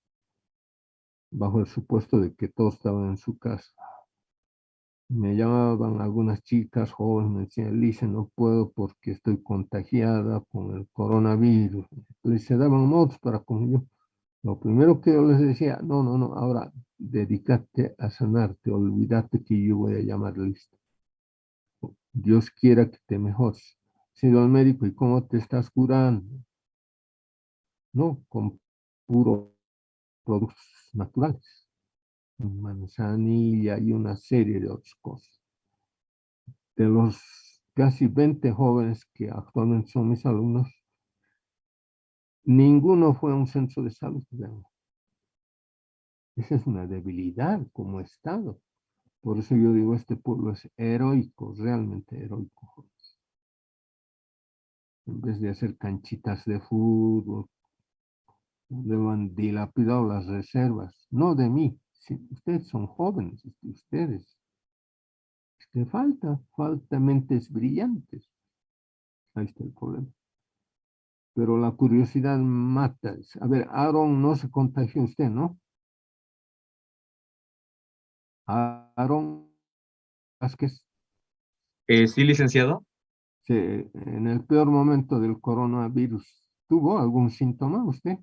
bajo el supuesto de que todos estaban en su casa. Me llamaban algunas chicas jóvenes, me decían, Lice, no puedo porque estoy contagiada con el coronavirus. Entonces se daban modos para con yo. Lo primero que yo les decía, no, no, no, ahora dedícate a sanarte, olvídate que yo voy a llamar listo. Dios quiera que te mejores. Has ido al médico y cómo te estás curando. No, con puros productos naturales. Manzanilla y una serie de otras cosas. De los casi 20 jóvenes que actualmente son mis alumnos, ninguno fue a un centro de salud. Esa es una debilidad como Estado. Por eso yo digo, este pueblo es heroico, realmente heroico. En vez de hacer canchitas de fútbol, le han dilapidado las reservas. No de mí, si ustedes son jóvenes, ustedes. Es que falta mentes brillantes. Ahí está el problema. pero la curiosidad mata. A ver, Aaron no se contagió usted, ¿no? Aaron Vázquez, Sí, licenciado. en el peor momento del coronavirus, ¿tuvo algún síntoma usted?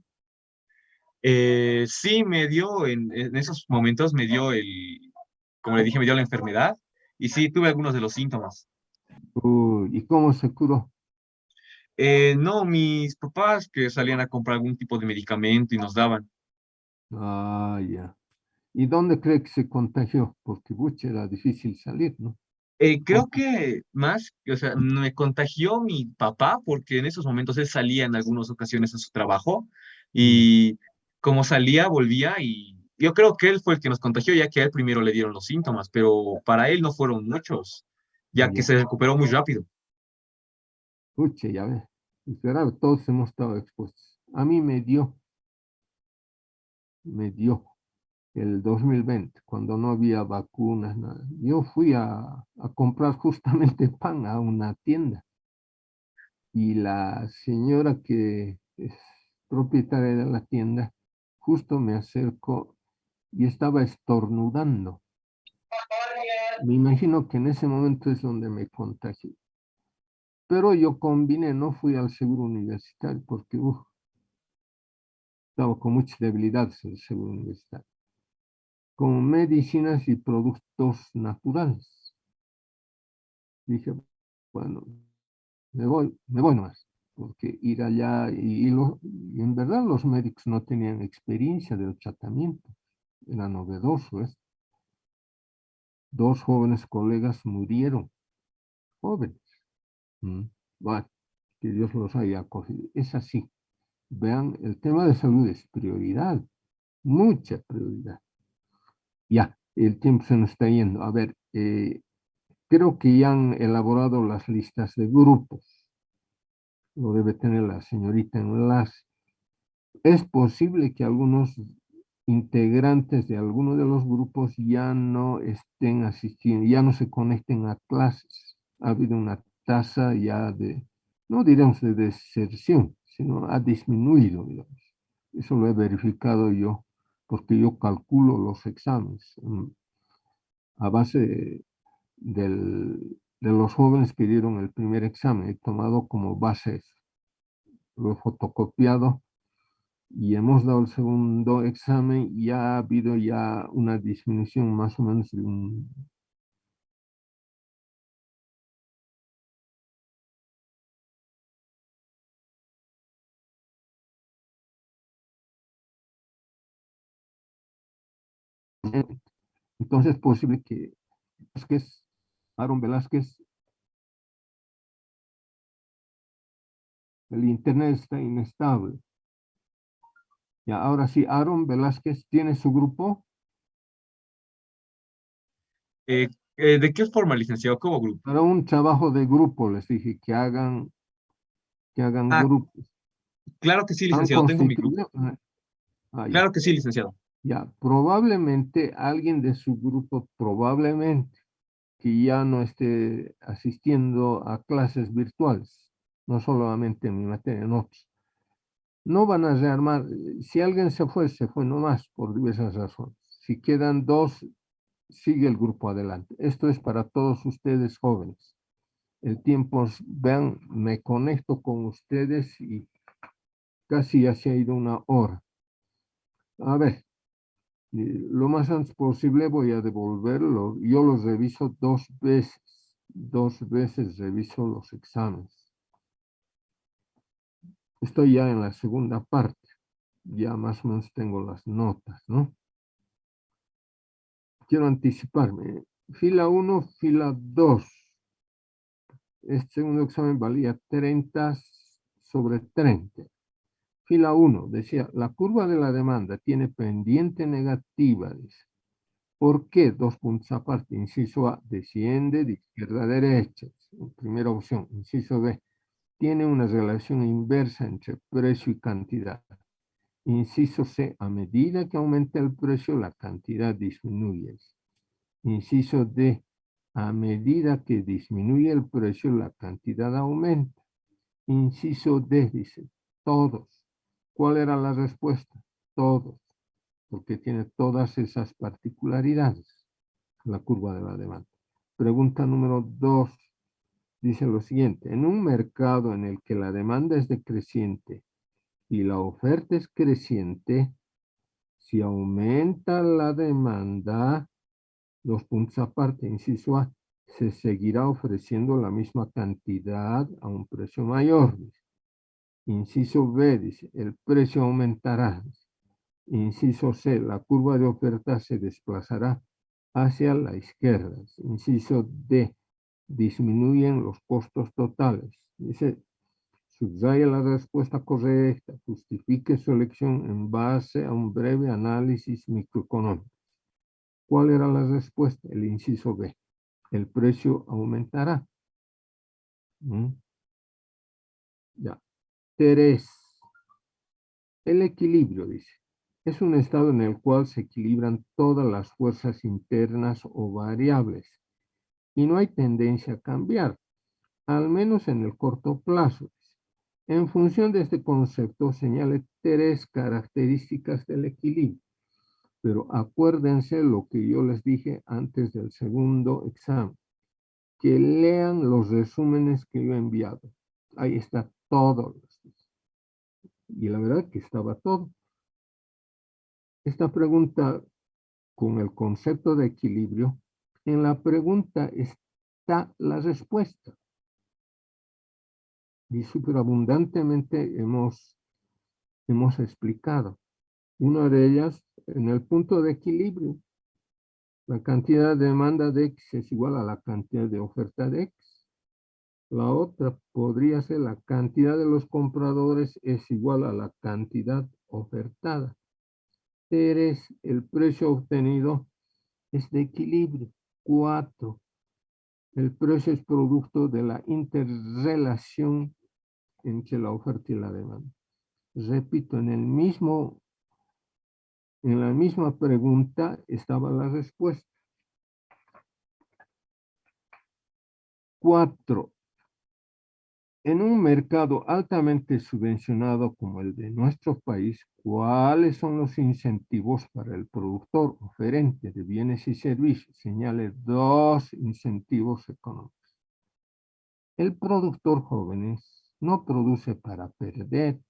Sí, me dio, en esos momentos me dio como le dije, me dio la enfermedad y sí, tuve algunos de los síntomas. Uy, ¿y cómo se curó? No, mis papás que salían a comprar algún tipo de medicamento y nos daban. Ah, ya. ¿Y dónde cree que se contagió? Porque, pucha, era difícil salir, ¿no? Creo que más, o sea, me contagió mi papá porque en esos momentos él salía en algunas ocasiones a su trabajo Mm, y como salía, volvía y yo creo que él fue el que nos contagió ya que a él primero le dieron los síntomas, pero para él no fueron muchos, ya que ya. se recuperó muy rápido. Pucha, ya ves. Es grave, todos hemos estado expuestos. A mí me dio el 2020, cuando no había vacunas, nada. Yo fui a comprar justamente pan a una tienda y la señora que es propietaria de la tienda justo me acercó y estaba estornudando. Me imagino que en ese momento es donde me contagié. Pero yo combiné, no fui al seguro universitario porque estaba con muchas debilidades el seguro universitario, con medicinas y productos naturales. Dije, bueno, me voy nomás, porque ir allá y en verdad los médicos no tenían experiencia del tratamiento, era novedoso esto. Dos jóvenes colegas murieron, jóvenes. Mm, Bueno, que Dios los haya acogido. Es así. Vean, el tema de salud es prioridad, mucha prioridad. Ya, el tiempo se nos está yendo. A ver, creo que ya han elaborado las listas de grupos. Lo debe tener la señorita enlace. Es posible que algunos integrantes de alguno de los grupos ya no estén asistiendo, ya no se conecten a clases. Ha habido una tasa ya no diremos de deserción, sino ha disminuido, digamos. Eso lo he verificado yo, porque yo calculo los exámenes a base de los jóvenes que dieron el primer examen. He tomado como base eso. Lo he fotocopiado y hemos dado el segundo examen y ha habido ya una disminución más o menos de un... Entonces es posible que Velázquez, Aaron Velázquez, el internet está inestable. Y ahora sí, Aaron Velázquez tiene su grupo Eh, ¿De qué forma, licenciado? ¿Cómo grupo? para un trabajo de grupo, les dije que hagan Ah, grupos. claro que sí, ¿Han licenciado, tengo mi grupo. constituido? Ya. Claro que sí, licenciado. Ya, probablemente alguien de su grupo, probablemente que ya no esté asistiendo a clases virtuales, no solamente en mi materia, en otros. No van a rearmar, si alguien se fue nomás por diversas razones. Si quedan dos, sigue el grupo adelante. Esto es para todos ustedes jóvenes. El tiempo, vean, me conecto con ustedes y casi ya se ha ido una hora. A ver, lo más antes posible voy a devolverlo. Yo los reviso 2 veces. 2 veces reviso los exámenes. Estoy ya en la segunda parte. Ya más o menos tengo las notas, ¿no? Quiero anticiparme. Fila 1, fila 2. Este segundo examen valía 30 sobre 30. Fila 1 decía, la curva de la demanda tiene pendiente negativa, dice. ¿Por qué? Dos puntos aparte. Inciso A, desciende de izquierda a derecha. Primera opción. Inciso B, tiene una relación inversa entre precio y cantidad. Inciso C, a medida que aumenta el precio, la cantidad disminuye. Inciso D, a medida que disminuye el precio, la cantidad aumenta. Inciso D dice, todos. ¿Cuál era la respuesta? Todos, porque tiene todas esas particularidades, la curva de la demanda. Pregunta número 2. Dice lo siguiente: en un mercado en el que la demanda es decreciente y la oferta es creciente, si aumenta la demanda, dos puntos aparte, inciso A, se seguirá ofreciendo la misma cantidad a un precio mayor. Inciso B, dice, el precio aumentará. Inciso C, la curva de oferta se desplazará hacia la izquierda. Inciso D, disminuyen los costos totales. Dice, subraya la respuesta correcta, justifique su elección en base a un breve análisis microeconómico. ¿Cuál era la respuesta? El inciso B, el precio aumentará. Ya. 3. El equilibrio, dice, es un estado en el cual se equilibran todas las fuerzas internas o variables y no hay tendencia a cambiar, al menos en el corto plazo. En función de este concepto, señale 3 características del equilibrio. Pero acuérdense lo que yo les dije antes del segundo examen, que lean los resúmenes que yo he enviado. Ahí está todo. Y la verdad que estaba todo. Esta pregunta con el concepto de equilibrio, en la pregunta está la respuesta. Y superabundantemente hemos explicado. Una de ellas, en el punto de equilibrio, la cantidad de demanda de X es igual a la cantidad de oferta de X. La otra podría ser la cantidad de los compradores es igual a la cantidad ofertada. 3, el precio obtenido es de equilibrio. 4, el precio es producto de la interrelación entre la oferta y la demanda. Repito, en la misma pregunta estaba la respuesta. 4. En un mercado altamente subvencionado como el de nuestro país, ¿cuáles son los incentivos para el productor oferente de bienes y servicios? Señale 2 incentivos económicos. El productor joven no produce para perder,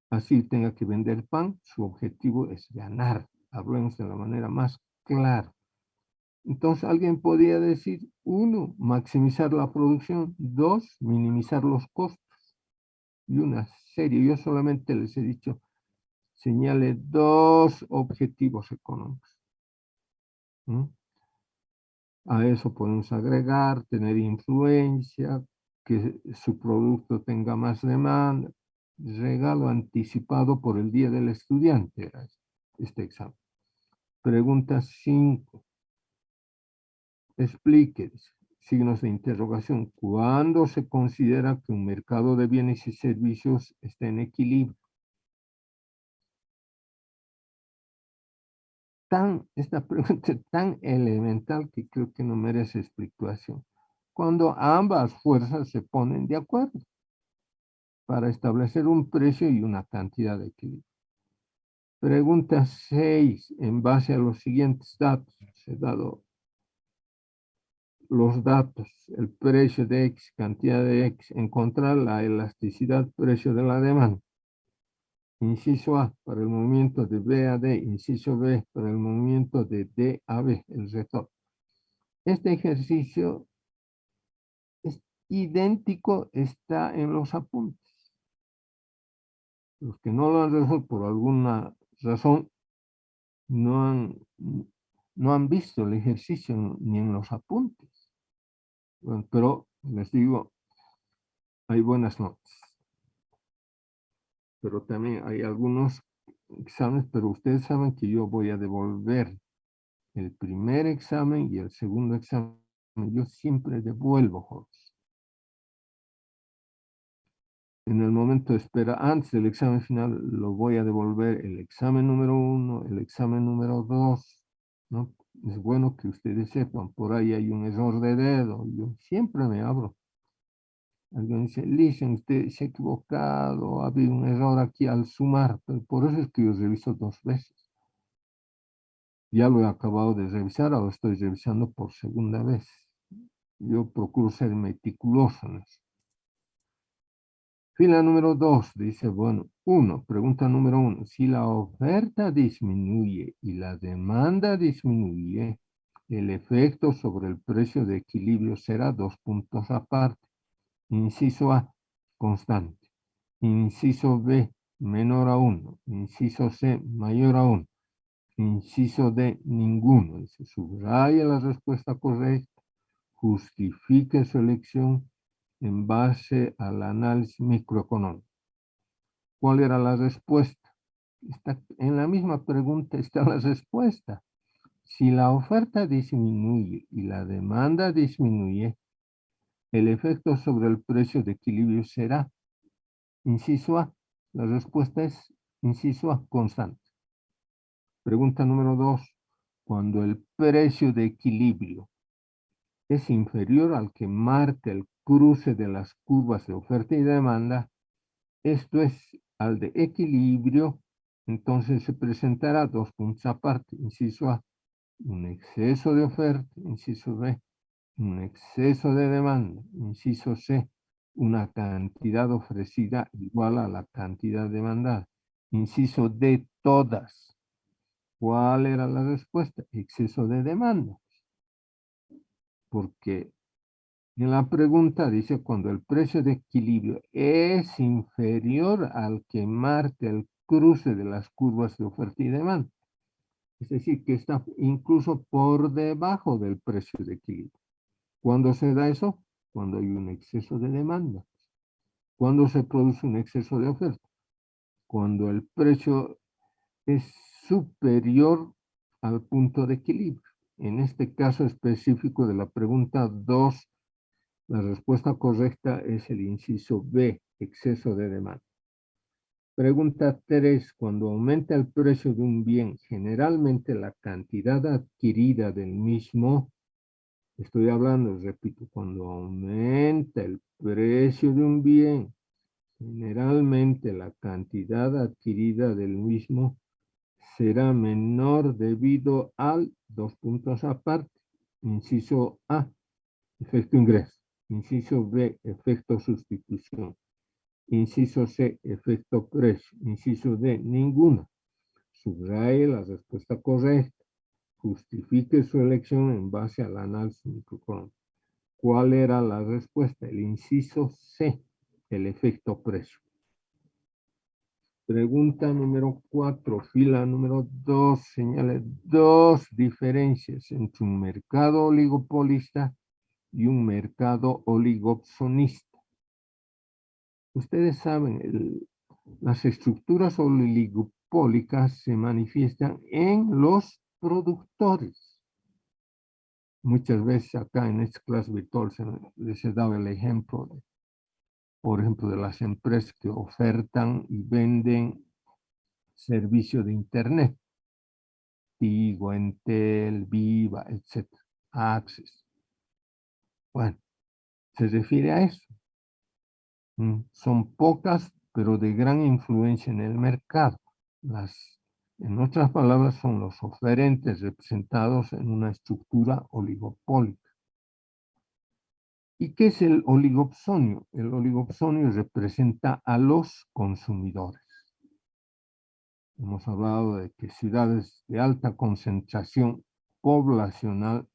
así tenga que vender pan, su objetivo es ganar. Hablemos de la manera más clara. Entonces alguien podría decir, 1, maximizar la producción, 2, minimizar los costos. Y una serie, yo solamente les he dicho, señale 2 objetivos económicos. A eso podemos agregar, tener influencia, que su producto tenga más demanda, regalo anticipado por el Día del Estudiante, este examen. Pregunta 5. Explique, signos de interrogación, ¿cuándo se considera que un mercado de bienes y servicios está en equilibrio? Esta pregunta es tan elemental que creo que no merece explicación. Cuando ambas fuerzas se ponen de acuerdo para establecer un precio y una cantidad de equilibrio. Pregunta 6. En base a los siguientes datos, se han dado los datos, el precio de X, cantidad de X, encontrar la elasticidad precio de la demanda. Inciso A, para el movimiento de B a D. Inciso B, para el movimiento de D a B, el retorno. Este ejercicio es idéntico, está en los apuntes. Los que no lo han resuelto por alguna razón no han visto el ejercicio ni en los apuntes. Bueno, pero les digo, hay buenas notas. Pero también hay algunos exámenes, pero ustedes saben que yo voy a devolver el primer examen y el segundo examen. Yo siempre devuelvo, Jorge. En el momento de espera, antes del examen final, lo voy a devolver el examen número 1, el examen número 2, ¿no? Es bueno que ustedes sepan, por ahí hay un error de dedo, yo siempre me abro Alguien dice, listen, usted se ha equivocado, ha habido un error aquí al sumar, pero por eso es que yo reviso 2 veces. Ya lo he acabado de revisar, ahora estoy revisando por segunda vez. Yo procuro ser meticuloso en eso. Fila número 2 dice, bueno, pregunta número 1. Si la oferta disminuye y la demanda disminuye, el efecto sobre el precio de equilibrio será 2 puntos aparte. Inciso A, constante. Inciso B, menor a 1. Inciso C, mayor a 1. Inciso D, ninguno. Dice, subraya la respuesta correcta, justifique su elección en base al análisis microeconómico. ¿Cuál era la respuesta? En la misma pregunta está la respuesta. Si la oferta disminuye y la demanda disminuye, el efecto sobre el precio de equilibrio será, inciso A. La respuesta es, inciso A, constante. Pregunta número 2. Cuando el precio de equilibrio es inferior al que marca el cruce de las curvas de oferta y demanda, esto es al de equilibrio, entonces se presentará 2 puntos aparte. Inciso A, un exceso de oferta. Inciso B, un exceso de demanda. Inciso C, una cantidad ofrecida igual a la cantidad demandada. Inciso D, todas. ¿Cuál era la respuesta? Exceso de demanda. Porque en la pregunta dice, cuando el precio de equilibrio es inferior al que marca el cruce de las curvas de oferta y demanda. Es decir, que está incluso por debajo del precio de equilibrio. ¿Cuándo se da eso? Cuando hay un exceso de demanda. ¿Cuándo se produce un exceso de oferta? Cuando el precio es superior al punto de equilibrio. En este caso específico de la pregunta 2, la respuesta correcta es el inciso B, exceso de demanda. Pregunta 3. Cuando aumenta el precio de un bien, generalmente la cantidad adquirida del mismo, estoy hablando, repito, cuando aumenta el precio de un bien, generalmente la cantidad adquirida del mismo será menor debido al, 2 puntos aparte, inciso A, efecto ingreso. Inciso B, efecto sustitución. Inciso C, efecto precio. Inciso D, ninguno. Subraye la respuesta correcta. Justifique su elección en base al análisis microeconómico. ¿Cuál era la respuesta? El inciso C, el efecto precio. Pregunta número 4, fila número 2, señale 2 diferencias entre un mercado oligopolista y un mercado oligopsonista. Ustedes saben, las estructuras oligopólicas se manifiestan en los productores. Muchas veces acá en esta clase virtual les he dado el ejemplo, por ejemplo, de las empresas que ofertan y venden servicio de Internet. Tigo, Entel, Viva, etc. Access. Bueno, se refiere a eso. Son pocas, pero de gran influencia en el mercado. En otras palabras, son los oferentes representados en una estructura oligopólica. ¿Y qué es el oligopsonio? El oligopsonio representa a los consumidores. Hemos hablado de que ciudades de alta concentración poblacional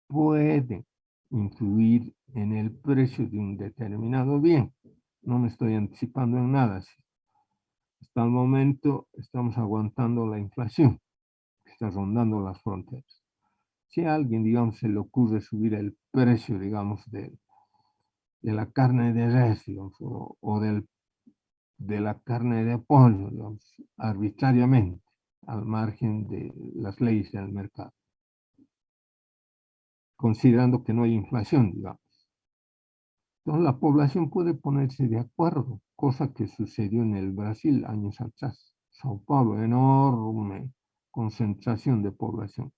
pueden influir en el precio de un determinado bien. No me estoy anticipando en nada. Hasta el momento estamos aguantando la inflación que está rondando las fronteras. Si a alguien, digamos, se le ocurre subir el precio, digamos, de la carne de res, digamos, o de la carne de pollo, digamos, arbitrariamente, al margen de las leyes del mercado, considerando que no hay inflación, digamos. Entonces la población puede ponerse de acuerdo, cosa que sucedió en el Brasil años atrás. Sao Paulo, enorme concentración de población.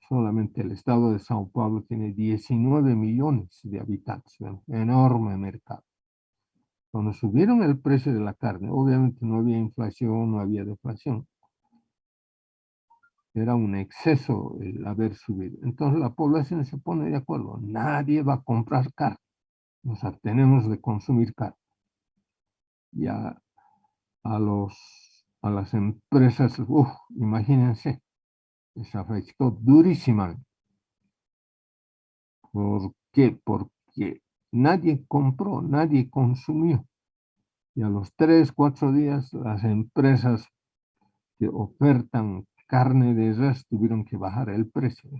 Solamente el estado de Sao Paulo tiene 19 millones de habitantes, un enorme mercado. Cuando subieron el precio de la carne, obviamente no había inflación, no había deflación. Era un exceso el haber subido. Entonces la población se pone de acuerdo. Nadie va a comprar carne. Nos abstenemos de consumir carne. Y a las empresas, imagínense, les afectó durísimamente. ¿Por qué? Porque nadie compró, nadie consumió. Y a los 3, 4 días, las empresas que ofertan carne de res tuvieron que bajar el precio.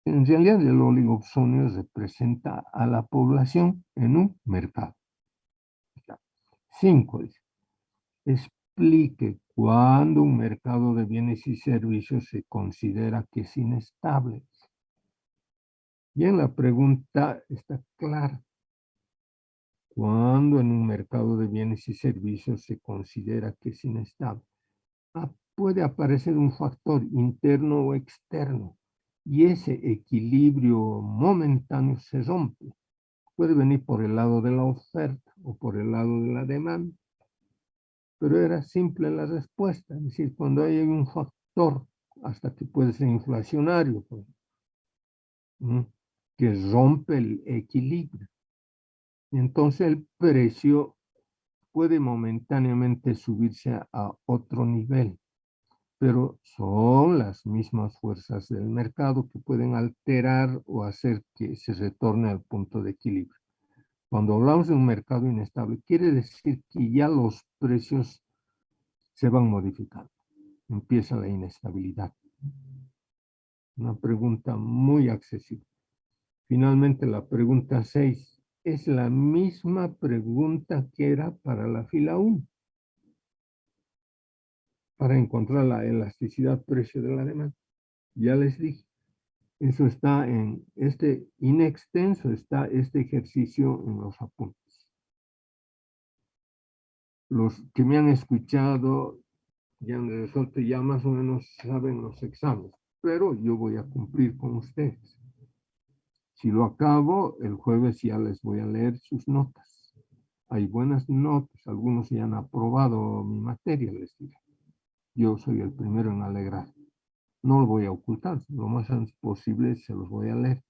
En realidad, el oligopsonio representa a la población en un mercado. 5. Explique cuándo un mercado de bienes y servicios se considera que es inestable. Bien, la pregunta está clara. ¿Cuándo en un mercado de bienes y servicios se considera que es inestable? Puede aparecer un factor interno o externo y ese equilibrio momentáneo se rompe. Puede venir por el lado de la oferta o por el lado de la demanda, pero era simple la respuesta. Es decir, cuando hay un factor, hasta que puede ser inflacionario, pues, que rompe el equilibrio. Y entonces el precio puede momentáneamente subirse a otro nivel, pero son las mismas fuerzas del mercado que pueden alterar o hacer que se retorne al punto de equilibrio. Cuando hablamos de un mercado inestable, quiere decir que ya los precios se van modificando. Empieza la inestabilidad. Una pregunta muy accesible. Finalmente, la pregunta 6 es la misma pregunta que era para la fila 1. Para encontrar la elasticidad precio de la demanda. Ya les dije, eso está en este inextenso, está este ejercicio en los apuntes. Los que me han escuchado ya han resuelto, ya más o menos saben los exámenes, pero yo voy a cumplir con ustedes. Si lo acabo, el jueves ya les voy a leer sus notas. Hay buenas notas, algunos ya han aprobado mi materia, les digo. Yo soy el primero en alegrar. No lo voy a ocultar, lo más antes posible se los voy a leer.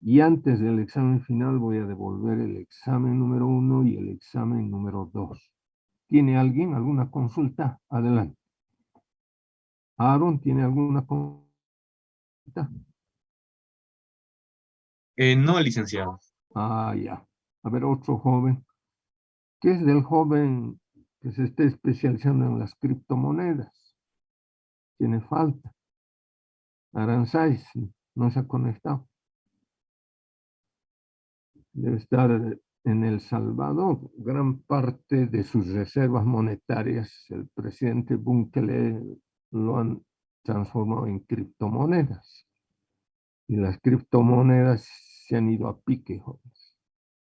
Y antes del examen final voy a devolver el examen número 1 y el examen número 2. ¿Tiene alguien alguna consulta? Adelante. Aaron, ¿tiene alguna consulta? No, licenciado. Ya. A ver, otro joven. ¿Qué es del joven que se esté especializando en las criptomonedas? Tiene falta. Aranzais no se ha conectado. Debe estar en El Salvador. Gran parte de sus reservas monetarias, el presidente Bukele lo han transformado en criptomonedas. Y las criptomonedas se han ido a pique, jóvenes.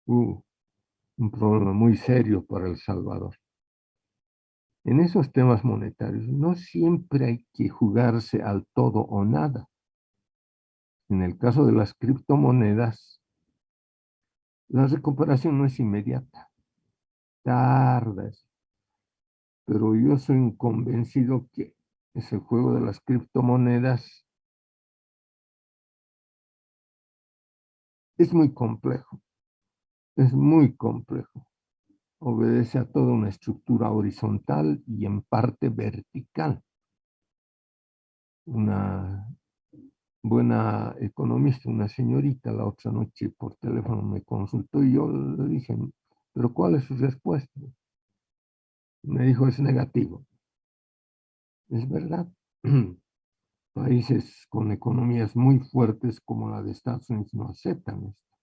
Un problema muy serio para El Salvador. En esos temas monetarios no siempre hay que jugarse al todo o nada. En el caso de las criptomonedas, la recuperación no es inmediata, tarda, pero yo soy convencido que ese juego de las criptomonedas es muy complejo, es muy complejo. Obedece a toda una estructura horizontal y en parte vertical. Una buena economista, una señorita, la otra noche por teléfono me consultó y yo le dije, ¿pero cuál es su respuesta? Me dijo, es negativo. Es verdad. Países con economías muy fuertes como la de Estados Unidos no aceptan esto.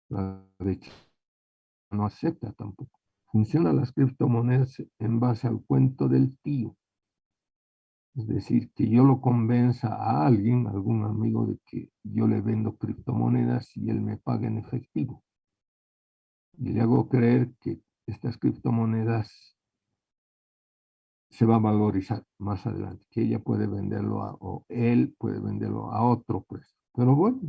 La de China no acepta tampoco. Funcionan las criptomonedas en base al cuento del tío. Es decir, que yo lo convenza a alguien, algún amigo, de que yo le vendo criptomonedas y él me paga en efectivo. Y le hago creer que estas criptomonedas se va a valorizar más adelante, que ella puede venderlo o él puede venderlo a otro precio. Pero bueno,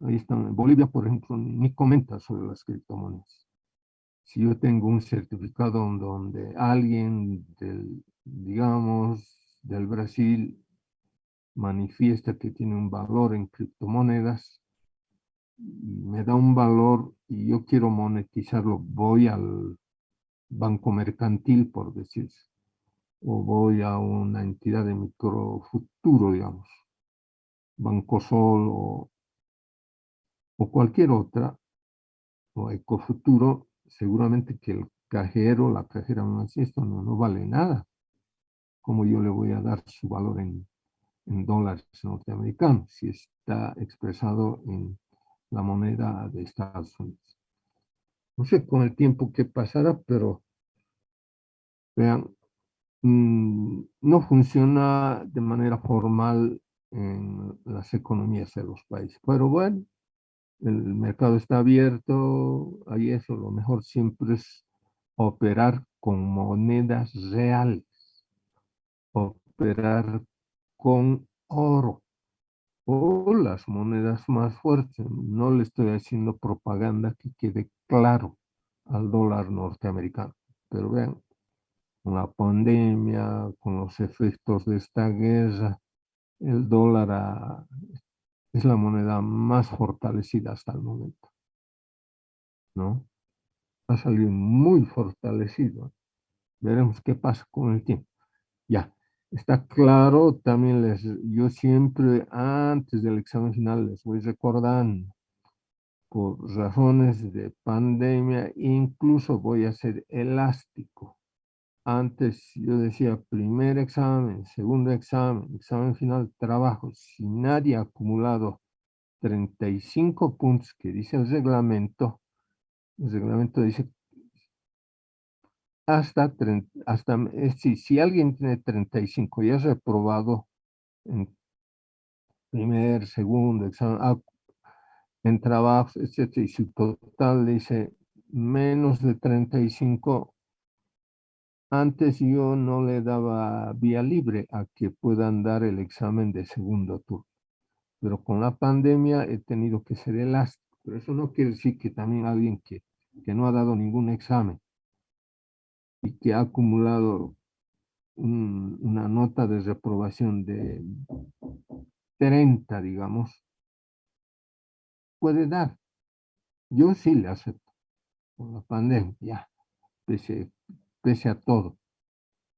ahí están. En Bolivia, por ejemplo, ni comenta sobre las criptomonedas. Si yo tengo un certificado donde alguien digamos, del Brasil manifiesta que tiene un valor en criptomonedas y me da un valor y yo quiero monetizarlo, voy al banco mercantil, por decirse, o voy a una entidad de microfuturo, digamos, Banco Sol o cualquier otra, o Ecofuturo, seguramente que el cajero, la cajera me va a decir, esto no vale nada. ¿Cómo yo le voy a dar su valor en dólares norteamericanos si está expresado en la moneda de Estados Unidos? No sé con el tiempo qué pasará, pero vean, no funciona de manera formal en las economías de los países. Pero bueno, el mercado está abierto, hay eso, lo mejor siempre es operar con monedas reales, operar con oro o las monedas más fuertes. No le estoy haciendo propaganda, que quede claro, al dólar norteamericano. Pero vean, con la pandemia, con los efectos de esta guerra, el dólar es la moneda más fortalecida hasta el momento, ¿no? Ha salido muy fortalecido. Veremos qué pasa con el tiempo. Ya, está claro, también yo siempre antes del examen final les voy recordando, por razones de pandemia, incluso voy a ser elástico. Antes yo decía primer examen, segundo examen, examen final, trabajo. Si nadie ha acumulado 35 puntos que dice el reglamento dice si alguien tiene 35 y es reprobado en primer, segundo examen, en trabajos, etcétera, y su total dice menos de 35, antes yo no le daba vía libre a que puedan dar el examen de segundo turno, pero con la pandemia he tenido que ser elástico. Pero eso no quiere decir que también alguien que no ha dado ningún examen y que ha acumulado una nota de reprobación de 30, digamos, puede dar. Yo sí le acepto con la pandemia, ya, pese a todo.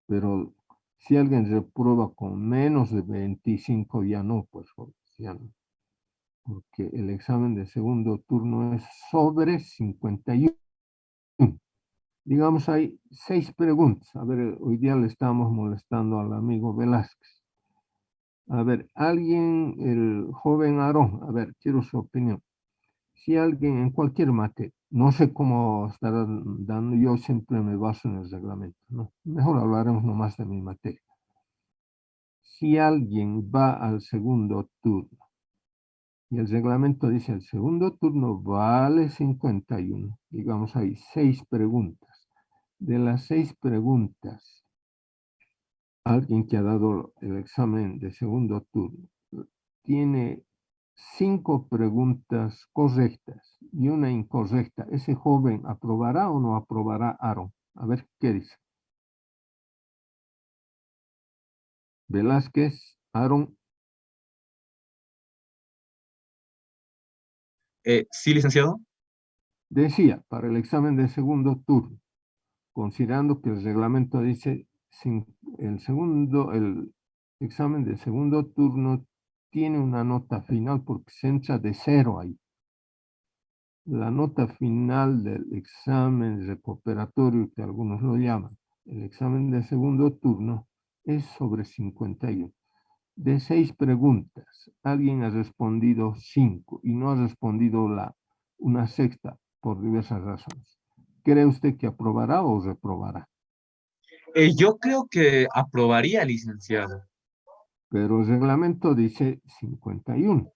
Pero si alguien reprueba con menos de 25, ya no, pues ya no. Porque el examen de segundo turno es sobre 51. Digamos, hay 6 preguntas. A ver, hoy día le estamos molestando al amigo Velázquez. A ver, el joven Aarón, a ver, quiero su opinión. Si alguien en cualquier materia, no sé cómo estará dando, yo siempre me baso en el reglamento, ¿no? Mejor hablaremos nomás de mi materia. Si alguien va al segundo turno y el reglamento dice el segundo turno vale 51, digamos, hay 6 preguntas. De las 6 preguntas, alguien que ha dado el examen de segundo turno tiene 5 preguntas correctas y una incorrecta. ¿Ese joven aprobará o no aprobará, Aaron? A ver, ¿qué dice? Velázquez, Aaron. Sí, licenciado. Decía, para el examen de segundo turno, considerando que el reglamento dice el examen de segundo turno tiene una nota final porque se entra de 0 ahí. La nota final del examen recuperatorio, que algunos lo llaman, el examen de segundo turno, es sobre 51. De 6 preguntas, alguien ha respondido 5 y no ha respondido una sexta por diversas razones. ¿Cree usted que aprobará o reprobará? Yo creo que aprobaría, licenciado. Pero el reglamento dice 51.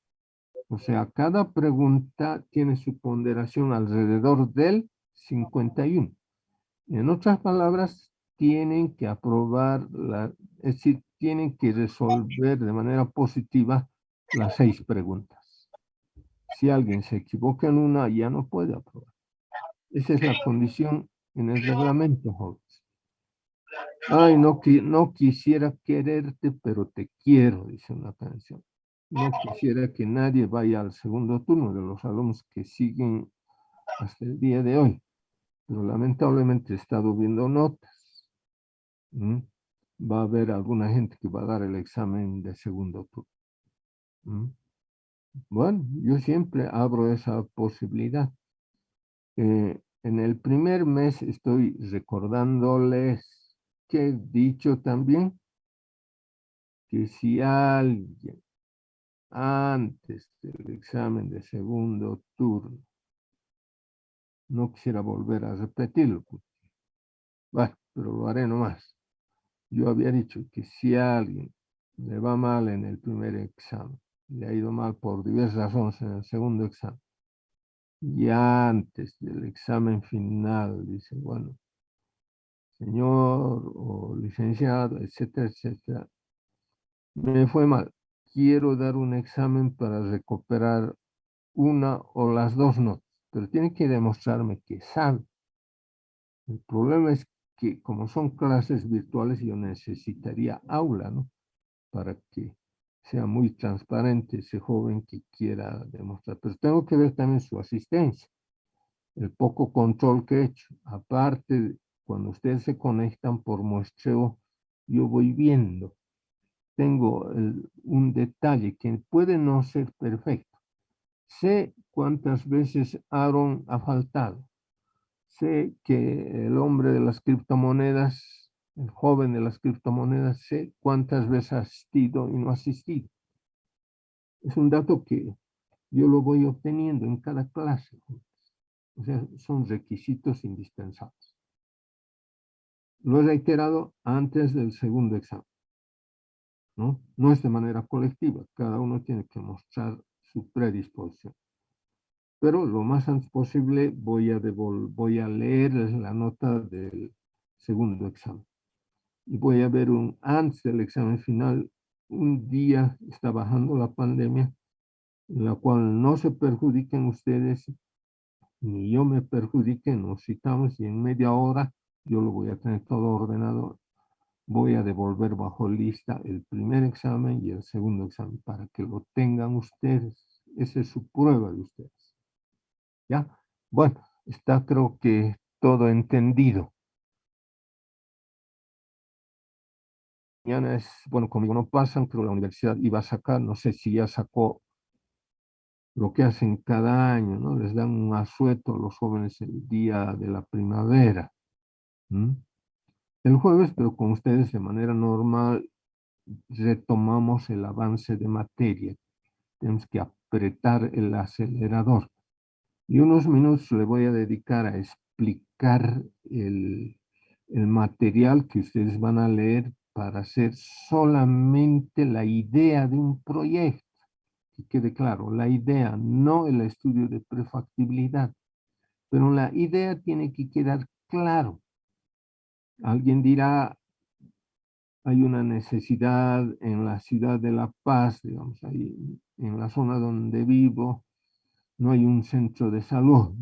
O sea, cada pregunta tiene su ponderación alrededor del 51. En otras palabras, tienen que aprobar, es decir, tienen que resolver de manera positiva las 6 preguntas. Si alguien se equivoca en una, ya no puede aprobar. Esa es la condición en el reglamento, jóvenes. Ay, no quisiera quererte, pero te quiero, dice una canción. No quisiera que nadie vaya al segundo turno de los alumnos que siguen hasta el día de hoy, pero lamentablemente he estado viendo notas. Va a haber alguna gente que va a dar el examen de segundo turno. Bueno, yo siempre abro esa posibilidad. En el primer mes estoy recordándoles que he dicho también que si alguien antes del examen de segundo turno no quisiera volver a repetirlo, pues, bueno, pero lo haré nomás. Yo había dicho que si a alguien le va mal en el primer examen, le ha ido mal por diversas razones en el segundo examen, y antes del examen final dice, bueno, señor o licenciado, etcétera, etcétera, me fue mal, quiero dar un examen para recuperar una o las 2 notas, pero tiene que demostrarme que sabe. El problema es que como son clases virtuales, yo necesitaría aula, ¿no? Para que sea muy transparente ese joven que quiera demostrar. Pero tengo que ver también su asistencia, el poco control que he hecho. Aparte, cuando ustedes se conectan por muestreo, yo voy viendo. Tengo un detalle que puede no ser perfecto. Sé cuántas veces Aaron ha faltado. Sé que el hombre de las criptomonedas, el joven de las criptomonedas, sé cuántas veces ha asistido y no ha asistido. Es un dato que yo lo voy obteniendo en cada clase. O sea, son requisitos indispensables. Lo he reiterado antes del segundo examen, ¿no? No es de manera colectiva, cada uno tiene que mostrar su predisposición. Pero lo más antes posible voy a leer la nota del segundo examen. Y voy a ver antes del examen final, un día está bajando la pandemia, en la cual no se perjudiquen ustedes, ni yo me perjudique, nos citamos y en media hora yo lo voy a tener todo ordenado. Voy a devolver bajo lista el primer examen y el segundo examen para que lo tengan ustedes. Esa es su prueba de ustedes. ¿Ya? Bueno, está creo que todo entendido. Mañana es, bueno, conmigo no pasan, pero la universidad iba a sacar, no sé si ya sacó lo que hacen cada año, ¿no? Les dan un asueto a los jóvenes el día de la primavera. El jueves, pero con ustedes de manera normal, retomamos el avance de materia. Tenemos que apretar el acelerador. Y unos minutos le voy a dedicar a explicar el material que ustedes van a leer para hacer solamente la idea de un proyecto. Que quede claro, la idea, no el estudio de prefactibilidad, pero la idea tiene que quedar claro. Alguien dirá, hay una necesidad en la ciudad de La Paz, digamos, ahí en la zona donde vivo, no hay un centro de salud.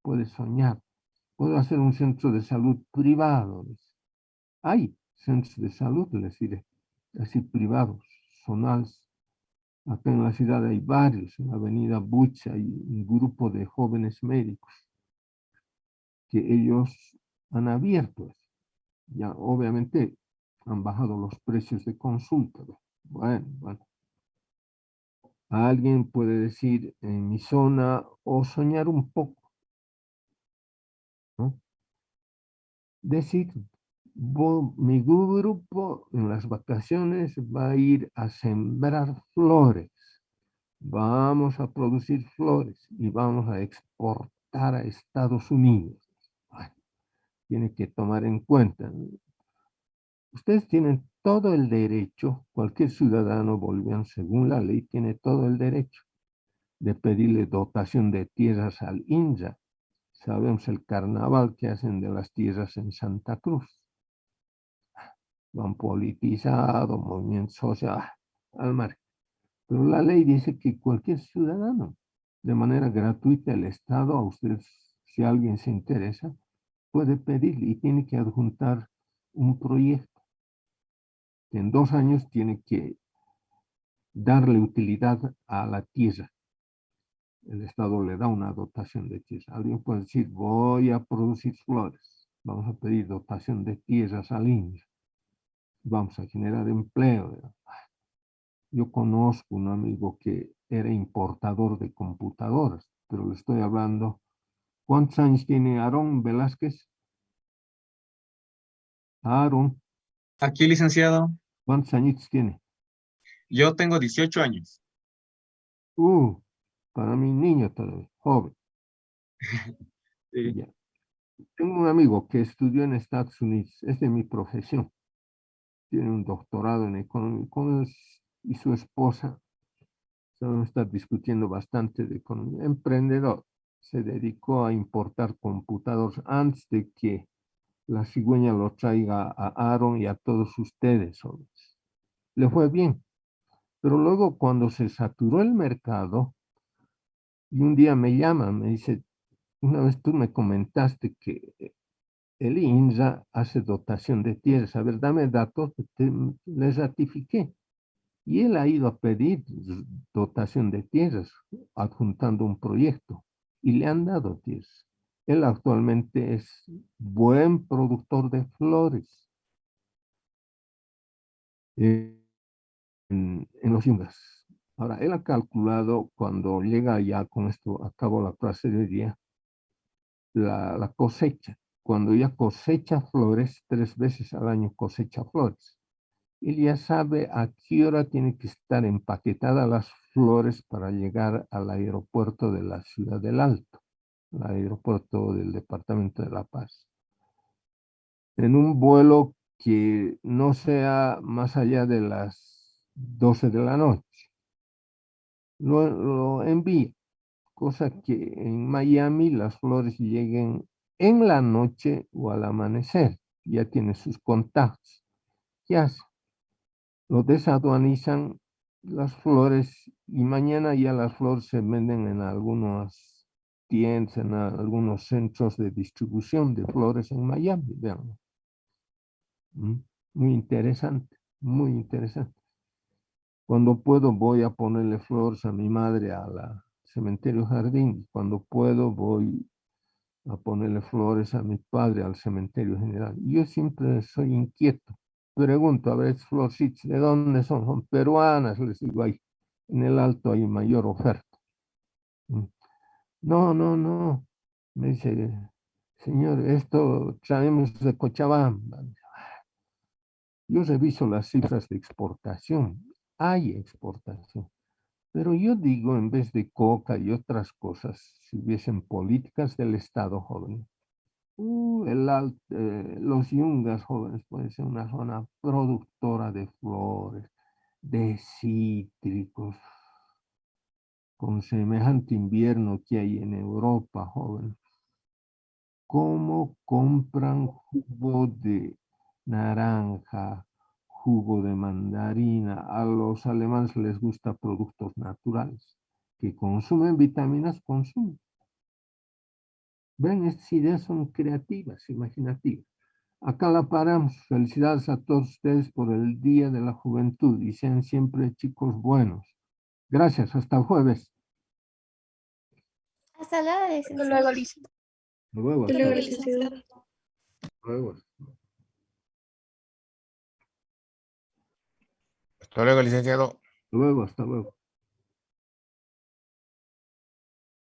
Puede soñar, puedo hacer un centro de salud privado. Hay centros de salud, les diré, así privados, zonales. Acá en la ciudad hay varios, en la avenida Bucha hay un grupo de jóvenes médicos que ellos han abierto. Ya obviamente han bajado los precios de consulta. Bueno. Alguien puede decir en mi zona o soñar un poco, ¿no? Decir, mi grupo en las vacaciones va a ir a sembrar flores. Vamos a producir flores y vamos a exportar a Estados Unidos. Bueno, tiene que tomar en cuenta. Ustedes tienen todo el derecho, cualquier ciudadano boliviano, según la ley, tiene todo el derecho de pedirle dotación de tierras al INSA, Sabemos el carnaval que hacen de las tierras en Santa Cruz. Lo han politizado, movimiento social, al margen. Pero la ley dice que cualquier ciudadano, de manera gratuita, el Estado, a usted, si alguien se interesa, puede pedir y tiene que adjuntar un proyecto que en 2 años tiene que darle utilidad a la tierra. El Estado le da una dotación de tierra. Alguien puede decir, voy a producir flores. Vamos a pedir dotación de tierras al INSS. Vamos a generar empleo. Yo conozco un amigo que era importador de computadoras, pero le estoy hablando. ¿Cuántos años tiene Aarón Velázquez? Aarón, Aquí, licenciado, ¿cuántos añitos tiene? yo tengo 18 años. Uh, para mí niño todavía, joven. Sí. Ya. Tengo un amigo que estudió en Estados Unidos, es de mi profesión, tiene un doctorado en economía y su esposa se van a estar discutiendo bastante de economía. Emprendedor, se dedicó a importar computadores antes de que la cigüeña lo traiga a Aaron y a todos ustedes, hombres. Le fue bien, pero luego cuando se saturó el mercado, y un día me llama, me dice, una vez tú me comentaste que el INRA hace dotación de tierras. A ver, dame datos, les ratifiqué. Y él ha ido a pedir dotación de tierras, adjuntando un proyecto, y le han dado tierras. Él actualmente es buen productor de flores en los Yungas. Ahora, él ha calculado cuando llega ya con esto, acabo la frase de día, la cosecha. Cuando ya cosecha flores, 3 veces al año cosecha flores. Él ya sabe a qué hora tiene que estar empaquetadas las flores para llegar al aeropuerto de la Ciudad del Alto, el aeropuerto del departamento de La Paz. En un vuelo que no sea más allá de las 12 de la noche. Lo envía, cosa que en Miami las flores lleguen en la noche o al amanecer. Ya tiene sus contactos. ¿Qué hace? Lo desaduanizan las flores y mañana ya las flores se venden en algunas tiendas, en algunos centros de distribución de flores en Miami. Vean. Muy interesante, muy interesante. Cuando puedo voy a ponerle flores a mi madre al cementerio jardín. Cuando puedo voy a ponerle flores a mi padre al cementerio general. Yo siempre soy inquieto. Pregunto, a ver, florcitas, ¿de dónde son? Son peruanas, les digo ahí. En el Alto hay mayor oferta. No, no, no. Me dice, señor, esto traemos de Cochabamba. Yo reviso las cifras de exportación. Hay exportación. Pero yo digo, en vez de coca y otras cosas, si hubiesen políticas del Estado, joven, los Yungas, jóvenes, puede ser una zona productora de flores, de cítricos, con semejante invierno que hay en Europa, jóvenes. ¿Cómo compran jugo de naranja, jugo de mandarina? A los alemanes les gusta productos naturales. Que consumen vitaminas, consumen. Ven, estas ideas son creativas, imaginativas. Acá la paramos. Felicidades a todos ustedes por el Día de la Juventud y sean siempre chicos buenos. Gracias, hasta el jueves. Hasta luego, Hasta licenciado. luego, licenciado. Hasta luego. Hasta luego, licenciado. Hasta luego. Hasta luego, licenciado. Hasta luego, hasta luego.